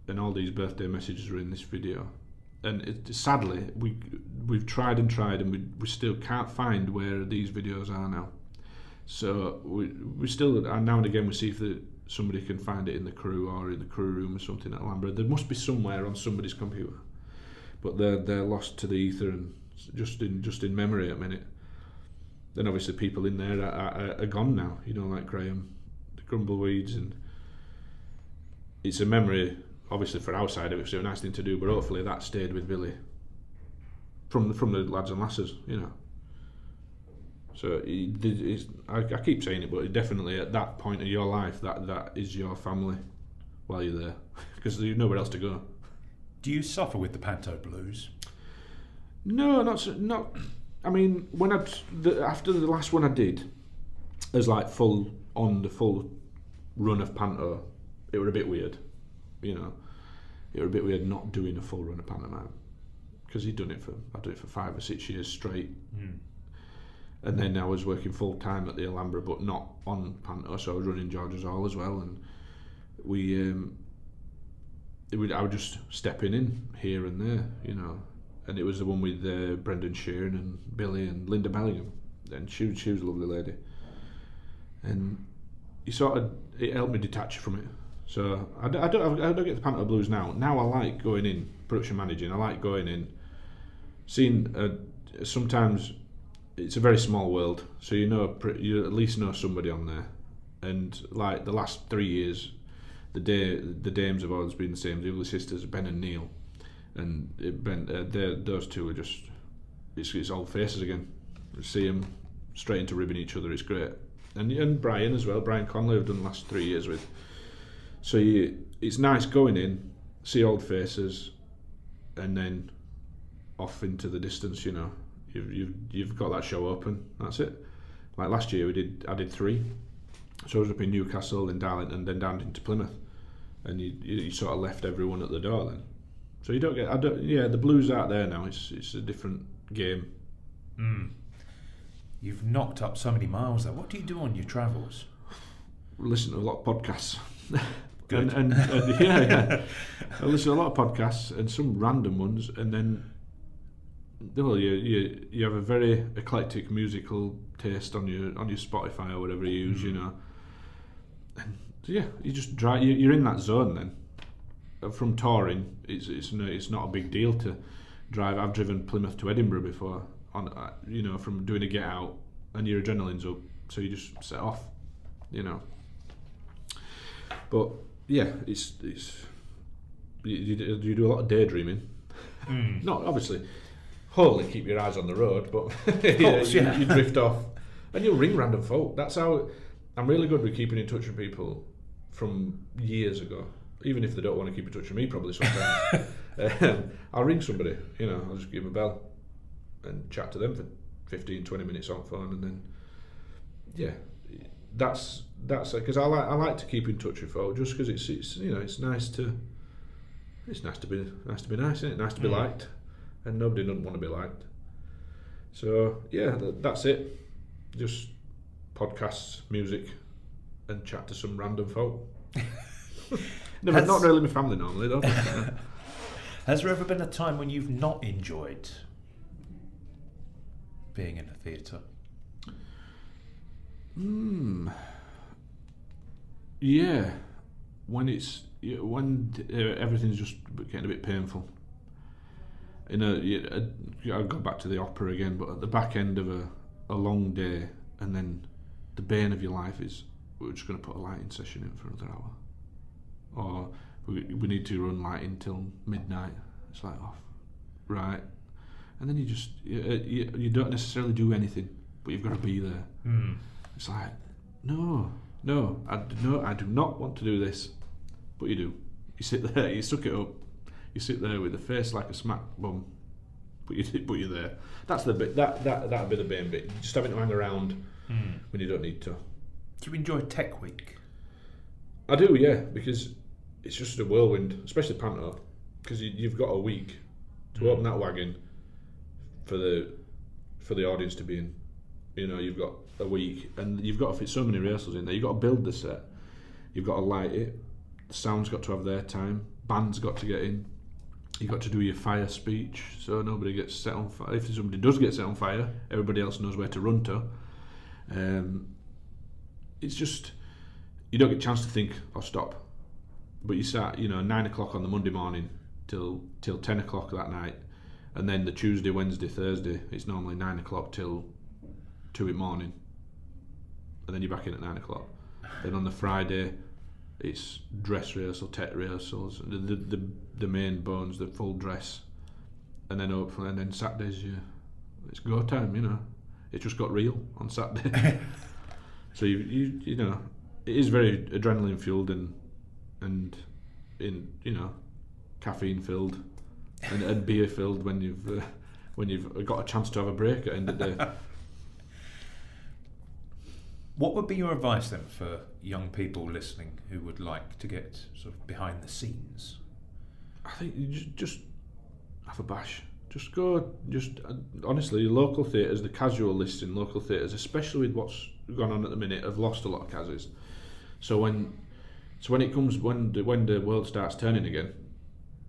and all these birthday messages are in this video. And sadly, we've tried and we still can't find where these videos are now. So we still, and now and again, we see if somebody can find it in the crew or in the crew room or something at Alhambra. There must be somewhere on somebody's computer, but they're lost to the ether and just in memory at the minute. Then obviously people in there are gone now, like Graham, the Grumbleweeds, and it's a memory, obviously for our side of it, it's a nice thing to do, but hopefully that stayed with Billy from the lads and lasses, So I keep saying it, but definitely at that point of your life, that is your family while you're there, because there's nowhere else to go. Do you suffer with the Panto blues? No, not. I mean, after the last one I did, as like full run of Panto, it were a bit weird, you know. It were a bit weird not doing a full run of pantomime, because I did it for 5 or 6 years straight, and then I was working full time at the Alhambra, but not on Panto, so I was running George's Hall as well, and I would just stepping in here and there, you know. And it was the one with Brendan Sheeran and Billy and Linda Bellingham, and she was a lovely lady, and it helped me detach from it. So I don't get the Panto blues now. Now I like going in production managing. I like going in, seeing. Sometimes it's a very small world, so you at least know somebody on there. And like the last 3 years, the dames have always been the same. The Ugly Sisters, Ben and Neil, and those two are just it's old faces again. You see them straight into ribbing each other. It's great. And Brian as well. Brian Conley I've done the last 3 years with. So it's nice going in, see old faces, and then off into the distance. You know, you've got that show open. That's it. Like last year I did 3. So I was up in Newcastle, then Darlington, and then down into Plymouth, and you sort of left everyone at the door then. So you don't get. The blues out there now. It's a different game. You've knocked up so many miles there. What do you do on your travels? Listen to a lot of podcasts. Good. and yeah. I listen to a lot of podcasts and some random ones, and then you have a very eclectic musical taste on your Spotify or whatever you use, you know. And yeah, you just drive. You're in that zone then. From touring, it's not a big deal to drive. I've driven Plymouth to Edinburgh before, from doing a get out, and your adrenaline's up, so you just set off, you know. But yeah, it's you do a lot of daydreaming. Not obviously wholly keep your eyes on the road, but you drift off, and you'll ring random folk. That's how I'm really good with keeping in touch with people from years ago, even if they don't want to keep in touch with me. Probably sometimes I'll ring somebody, you know. I'll just give them a bell and chat to them for 15-20 minutes on phone, and then that's because I like to keep in touch with folk, just because it's nice to be nice, isn't it? Nice to be liked, and nobody doesn't want to be liked. So yeah, that's it. Just podcasts, music, and chat to some random folk. Not really my family normally though. Has there ever been a time when you've not enjoyed being in a theatre? Yeah, when everything's just getting a bit painful. I'll go back to the opera again, but at the back end of a long day, and then the bane of your life is we're just going to put a lighting session in for another hour, or we need to run lighting till midnight. It's like, oh, right, and then you don't necessarily do anything, but you've got to be there. It's like, no, I do not want to do this, but you do. You sit there, you suck it up. You sit there with a face like a smack bum, but you're there. That's the bit. That'd be the main bit. Just having to hang around when you don't need to. Do you enjoy Tech Week? I do, yeah, because it's just a whirlwind, especially Panto, because you've got a week to open that wagon for the audience to be in. You know, you've got a week, and you've got to fit so many rehearsals in there. You've got to build the set. You've got to light it. The sound's got to have their time. Band's got to get in. You've got to do your fire speech, so nobody gets set on fire. If somebody does get set on fire, everybody else knows where to run to. It's just, you don't get a chance to think or stop. But you start, 9 o'clock on the Monday morning till 10 o'clock that night, and then the Tuesday, Wednesday, Thursday, it's normally 9 o'clock till 2 in the morning, and then you're back in at 9 o'clock. Then on the Friday, it's dress rehearsal, tech rehearsals, the main bones, the full dress, and then hopefully, and then Saturdays, it's go time, it just got real on Saturday. So you know, it is very adrenaline fueled and in, you know, caffeine filled and beer filled when you've got a chance to have a break at the end of the day. What would be your advice then for young people listening who would like to get sort of behind the scenes? I think you just have a bash. Just go. Honestly, local theatres, the casual list in local theatres, especially with what's gone on at the minute, have lost a lot of cases. So when the world starts turning again,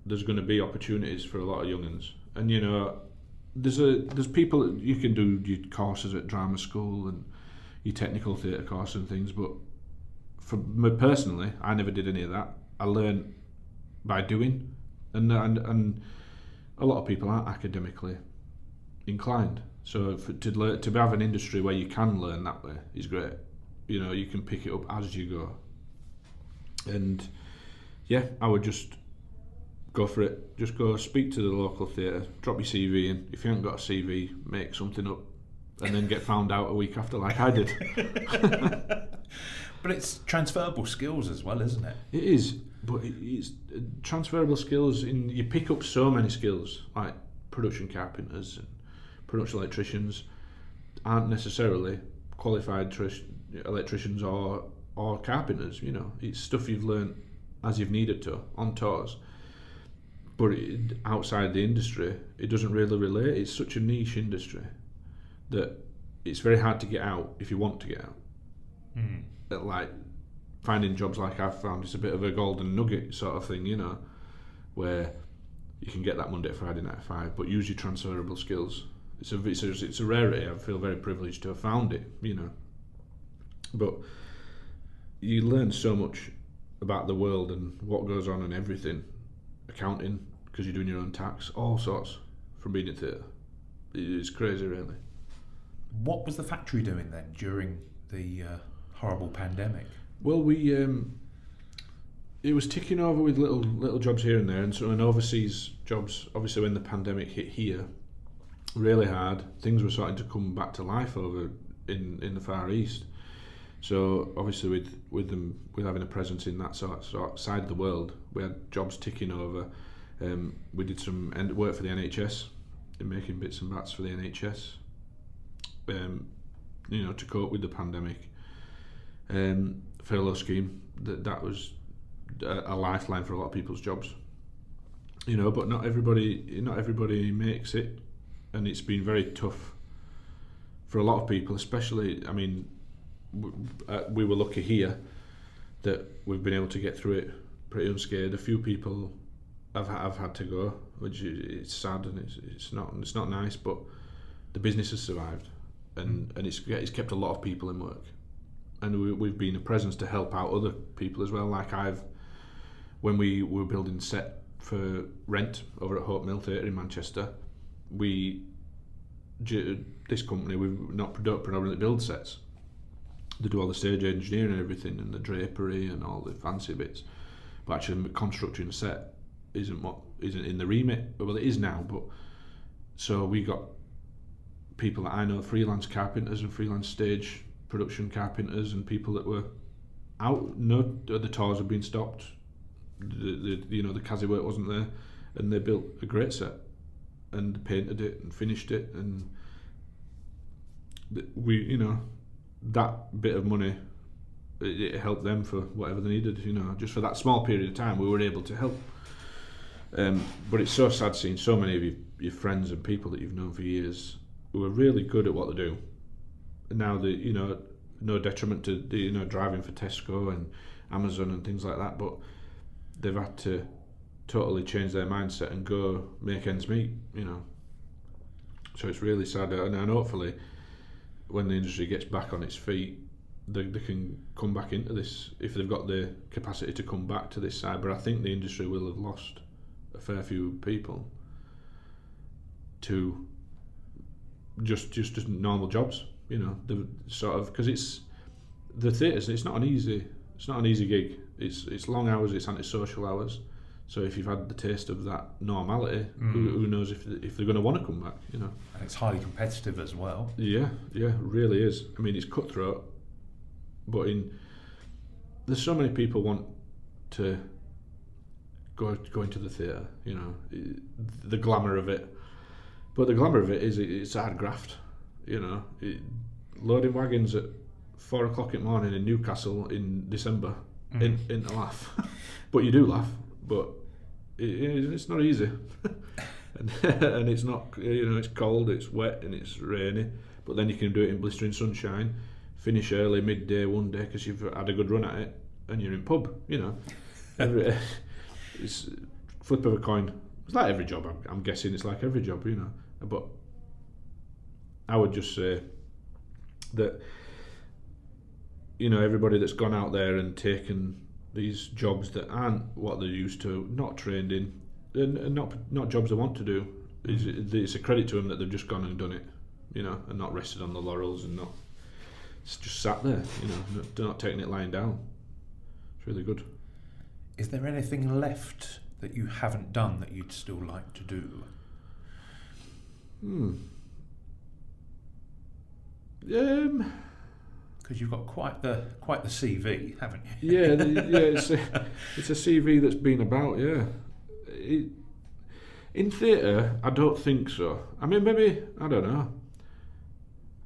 there's going to be opportunities for a lot of young'uns. And you know, there's people you can do your courses at drama school and your technical theatre course and things, but for me personally, I never did any of that. I learned by doing, and a lot of people aren't academically inclined. So to have an industry where you can learn that way is great. You know, you can pick it up as you go. And yeah, I would just go for it. Just go speak to the local theatre, drop your CV in. If you haven't got a CV, make something up, and then get found out a week after, like I did. But it's transferable skills as well, isn't it? It is, but it's transferable skills. You pick up so many skills, like production carpenters and production electricians aren't necessarily qualified electricians or carpenters. You know, it's stuff you've learnt as you've needed to on tours. But outside the industry, it doesn't really relate. It's such a niche industry that it's very hard to get out if you want to get out. Like finding jobs like I've found, it's a bit of a golden nugget sort of thing, you know, where you can get that Monday to Friday 9 to 5, but use your transferable skills. It's a rarity. I feel very privileged to have found it, you know. But you learn so much about the world and what goes on and everything. Accounting, because you're doing your own tax, all sorts, from being in theatre. It's crazy, really. What was the factory doing then during the horrible pandemic? Well, it was ticking over with little jobs here and there, and so overseas jobs. Obviously, when the pandemic hit here, really hard, things were starting to come back to life over in the Far East. So obviously, with having a presence in that sort of side of the world, we had jobs ticking over. We did some work for the NHS, in making bits and bats for the NHS. You know, to cope with the pandemic. Furlough scheme, that was a lifeline for a lot of people's jobs. You know, but not everybody makes it, and it's been very tough for a lot of people, especially. I mean, we were lucky here that we've been able to get through it pretty unscathed. A few people have had to go, which it's sad and it's not nice, but the business has survived, and it's kept a lot of people in work. And we've been a presence to help out other people as well. Like when we were building set for Rent over at Hope Mill Theatre in Manchester, this company, we don't predominantly build sets. They do all the stage engineering and everything, and the drapery and all the fancy bits. But actually, constructing a set isn't in the remit. Well, it is now, but so we got people that I know, freelance carpenters and freelance stage production carpenters, and people that were out. No, the tours had been stopped. The Kazi work wasn't there, and they built a great set and painted it and finished it, and that bit of money, it helped them for whatever they needed. You know, just for that small period of time, we were able to help. But it's so sad seeing so many of your friends and people that you've known for years who are really good at what they do. And now no detriment to driving for Tesco and Amazon and things like that, but they've had to totally change their mindset and go make ends meet. You know, so it's really sad, and hopefully, when the industry gets back on its feet, they can come back into this if they've got the capacity to come back to this side. But I think the industry will have lost a fair few people to just normal jobs. You know, the sort of, because it's the theatres. It's not an easy gig. It's long hours. It's antisocial hours. So if you've had the taste of that normality, who knows if they're going to want to come back, you know. And it's highly competitive as well. Yeah, it really is. I mean, it's cutthroat, but there's so many people want to go into the theatre, you know, the glamour of it. But the glamour of it is it's hard graft, you know. Loading wagons at 4 o'clock in the morning in Newcastle in December, ain't a laugh. But you do laugh, but it's not easy. and it's not, you know, it's cold, it's wet and it's rainy, but then you can do it in blistering sunshine, finish early, midday one day because you've had a good run at it and you're in pub, you know. It's flip of a coin. It's like every job, I'm guessing it's like every job, you know. But I would just say that, you know, everybody that's gone out there and taken these jobs that aren't what they're used to, not trained in, and not jobs they want to do, it's a credit to them that they've just gone and done it, you know, and not rested on the laurels and not just sat there, you know, not taking it lying down. It's really good. Is there anything left that you haven't done that you'd still like to do? Because you've got quite the CV, haven't you? It's a CV that's been about. Yeah, in theatre, I don't think so. I mean, maybe I don't know.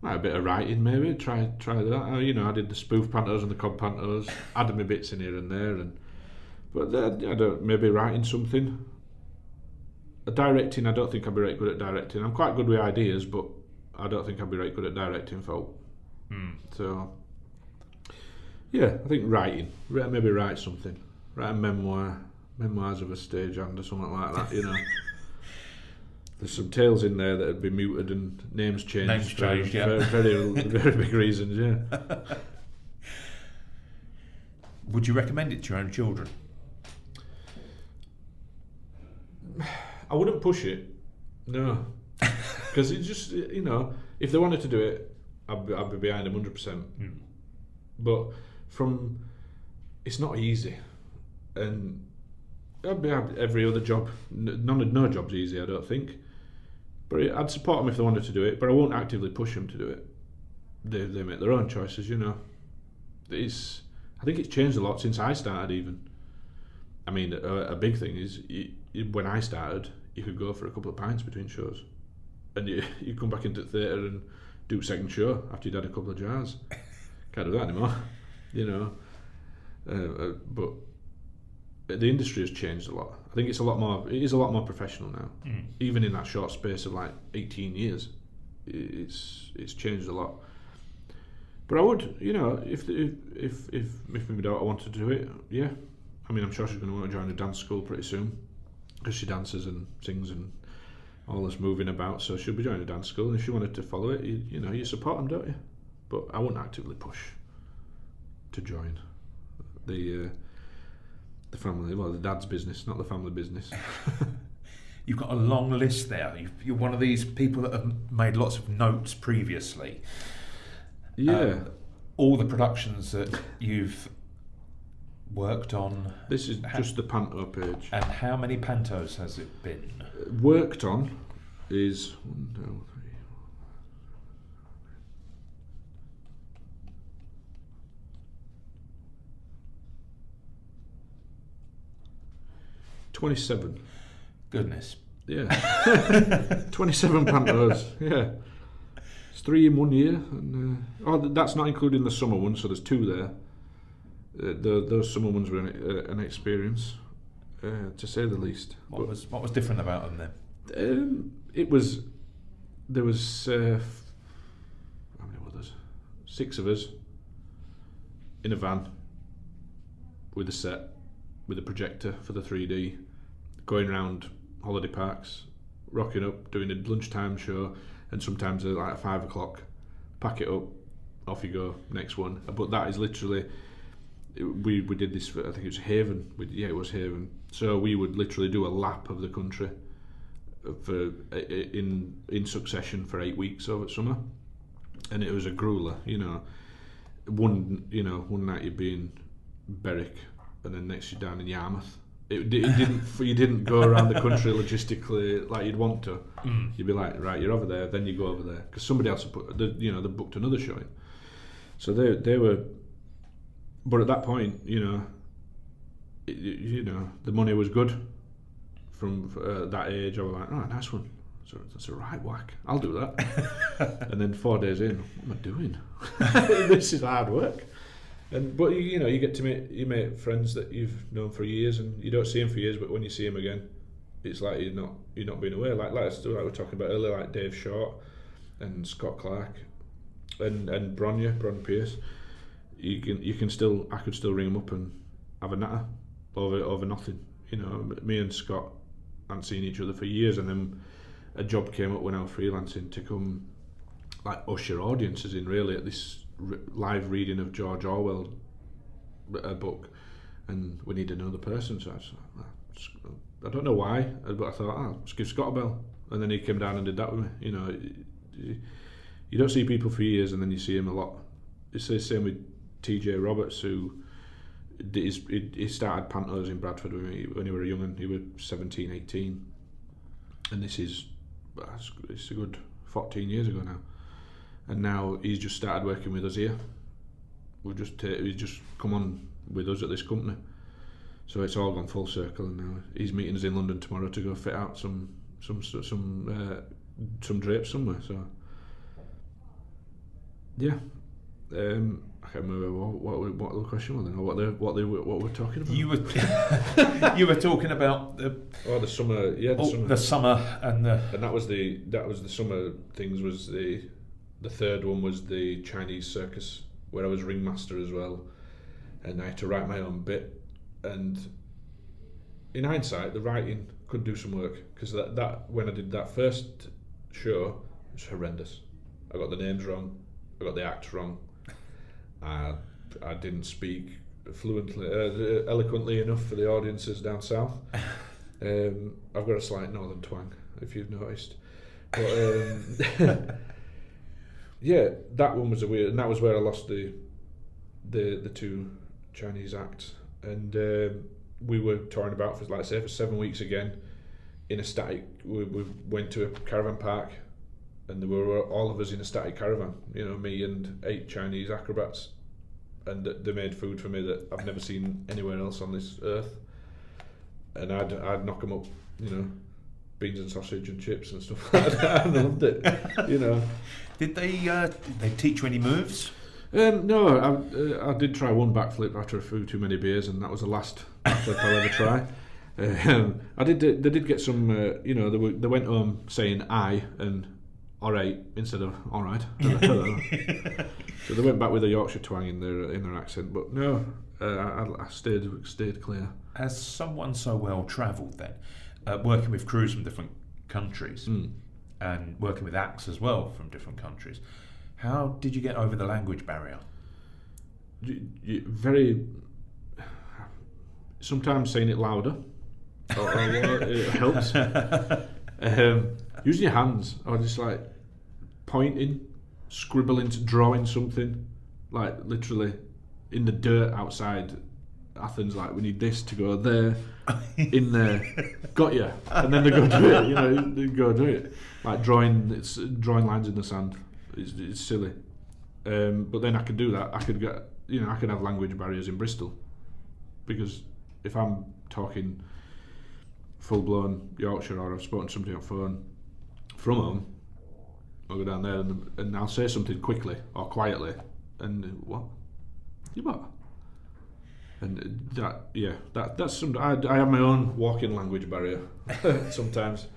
Might a bit of writing, maybe try that. You know, I did the spoof pantos and the cod pantos. Added my bits in here and there, but I don't. Maybe writing something. Directing, I don't think I'd be very good at directing. I'm quite good with ideas, but I don't think I'd be very good at directing folk. So, yeah, I think writing. Maybe write something. Write a memoirs of a stagehand or something like that, you know. There's some tales in there that would be muted and names changed. Yeah. Very, very big reasons, yeah. Would you recommend it to your own children? I wouldn't push it, no. Because it just, you know, if they wanted to do it, I'd be behind them 100%. But it's not easy, and I'd be every other job. No job's easy, I don't think. But I'd support them if they wanted to do it, but I won't actively push them to do it. They make their own choices, you know. I think it's changed a lot since I started, even. I mean, a big thing is when I started, you could go for a couple of pints between shows, and you come back into the theatre and do a second show after you'd had a couple of jars. Can't do that anymore, you know. But the industry has changed a lot. I think it is a lot more professional now. Even in that short space of like 18 years, it's changed a lot. But I would, you know, if my daughter wanted to do it, yeah. I mean, I'm sure she's going to want to join a dance school pretty soon, because she dances and sings and all this moving about. So she'll be joining a dance school, and if she wanted to follow it, you know, you support them, don't you? But I wouldn't actively push to join the family, well, the dad's business, not the family business. You've got a long list there. You're one of these people that have made lots of notes previously. Yeah. All the productions that you've worked on. This is just the Panto page. And how many Pantos has it been? Worked on is 1, 2, 3, 27. Goodness. Yeah. 27 Pantos. Yeah. It's 3 in 1 year. And, that's not including the summer ones, so there's 2 there. Those summer ones were an experience, to say the least. What was different about them then? There was how many were there? 6 of us in a van with a set, with a projector for the 3D, going around holiday parks, rocking up, doing a lunchtime show, and sometimes like at 5 o'clock, pack it up, off you go, next one. But that is literally. We did this for, I think it was Haven. It was Haven. So we would literally do a lap of the country in succession for 8 weeks over summer, and it was a grueler. You know, one night you'd be in Berwick, and then next you're down in Yarmouth, It didn't. You didn't go around the country logistically like you'd want to. You'd be like, right, you're over there, then you go over there because somebody else had they booked another show in. So they were, but at that point, the money was good. From that age, I was like, oh, nice one. So that's a right whack. I'll do that. And then 4 days in, what am I doing? This is hard work. But you get to meet friends that you've known for years, and you don't see them for years, but when you see them again, it's like you're not being away. Like we were talking about earlier, like Dave Short and Scott Clark and Bron Pierce. I could still ring them up and have a natter over nothing. Me and Scott hadn't seen each other for years, and then a job came up when I was freelancing to come like usher audiences in really at this live reading of George Orwell a book, and we need another person. So I don't know why, but I thought, just give Scott a bell, and then he came down and did that with me. You don't see people for years, and then you see him a lot. It's the same with TJ Roberts, who he started Pantos in Bradford when he was young, and he was 17, 18, and it's a good 14 years ago now. And now he's just started working with us here. He's just come on with us at this company. So it's all gone full circle, and now he's meeting us in London tomorrow to go fit out some drapes somewhere. So yeah, I can't remember what the question was then, or what we're talking about. You were talking about the summer, the summer and that was the summer things. Was the third one was the Chinese circus, where I was ringmaster as well, and I had to write my own bit. And in hindsight, the writing could do some work, because that when I did that first show, it was horrendous. I got the names wrong, I got the acts wrong. I didn't speak fluently, eloquently enough for the audiences down south. I've got a slight northern twang, if you've noticed. But yeah, that one was and that was where I lost the two Chinese acts, and we were touring about for 7 weeks again in a static. We went to a caravan park, and there were all of us in a static caravan. Me and 8 Chinese acrobats, and they made food for me that I've never seen anywhere else on this earth. And I'd knock them up, beans and sausage and chips and stuff like that. I loved it, Did they teach you any moves? No, I did try one backflip after a few too many beers, and that was the last backflip I'll ever try. They did get some, they went home saying "I" and "alright" instead of "alright." So they went back with a Yorkshire twang in their accent, but no, I stayed clear. As someone so well travelled, then working with crews from different countries and working with acts as well from different countries, how did you get over the language barrier? Very. Sometimes saying it louder it helps. Using your hands, or just like pointing, scribbling, drawing something, like literally in the dirt outside Athens. Like, we need this to go there, in there, got you, and then they go do it. They go do it. Like drawing lines in the sand. It's silly, but then I could do that. I could get, I could have language barriers in Bristol, because if I'm talking full blown Yorkshire, or I've spoken to somebody on phone from home, I'll go down there and I'll say something quickly or quietly, and what? You what? And that's some. I have my own walking language barrier sometimes.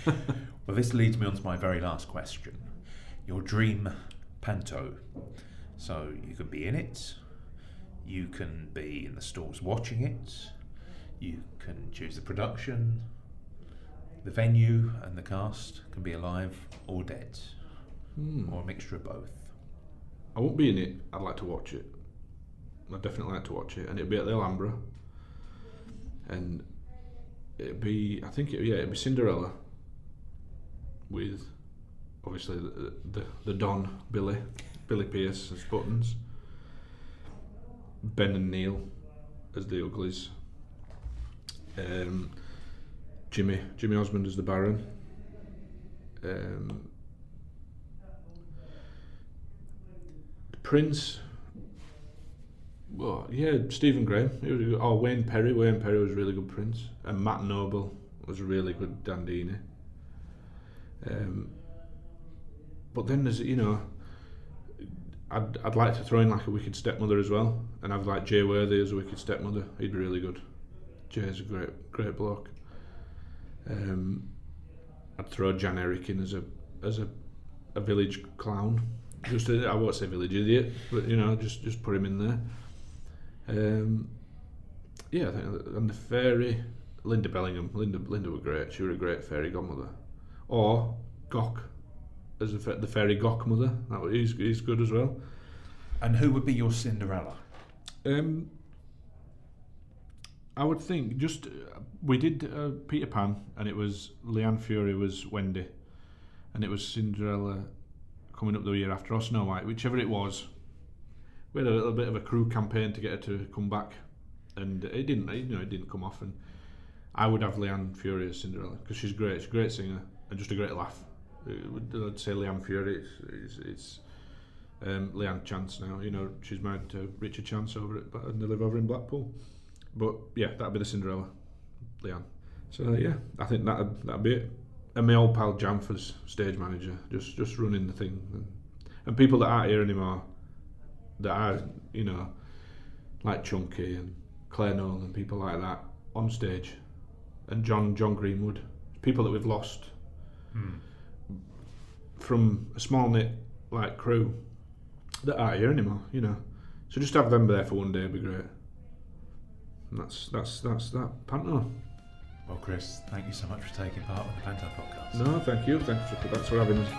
Well, this leads me on to my very last question. Your dream panto. So you can be in it, you can be in the stalls watching it, you can choose the production, the venue and the cast can be alive or dead, or a mixture of both. I won't be in it, I'd like to watch it. I'd definitely like to watch it, and it'd be at the Alhambra, and it'd be Cinderella, with obviously the Don Billy Pearce as Buttons, Ben and Neil as the Uglies, Jimmy Osmond as the Baron. Prince. Well, yeah, Stephen Graham. He was good. Oh, Wayne Perry. Wayne Perry was a really good Prince, and Matt Noble was a really good Dandini. But then there's, I'd like to throw in like a wicked stepmother as well, and have like Jay Worthy as a wicked stepmother. He'd be really good. Jay's a great bloke. I'd throw Jan Eric in as a village clown. I won't say village idiot, but just put him in there. I think, and the fairy, Linda Bellingham. Linda were great. She was a great fairy godmother. Or Gok as the fairy Gok mother. He's good as well. And who would be your Cinderella? I would think we did Peter Pan, and it was Leanne Fury was Wendy, and it was Cinderella coming up the year after, or Snow White, whichever it was. We had a little bit of a crew campaign to get her to come back, and it didn't come off. And I would have Leanne Fury as Cinderella because she's great. She's a great singer and just a great laugh. I'd say Leanne Fury. It's Leanne Chance now. She's married to Richard Chance and they live over in Blackpool. But yeah, that'd be the Cinderella, Leanne. So yeah, I think that'd be it. And my old pal Jamford's stage manager, just running the thing, and people that aren't here anymore, that are like Chunky and Claire Nolan and people like that on stage, and John Greenwood, people that we've lost from a small knit like crew that aren't here anymore. So just have them there for one day would be great. And that's that Panto. Well, Chris, thank you so much for taking part in the Panto podcast. No, thank you. Thanks for having us.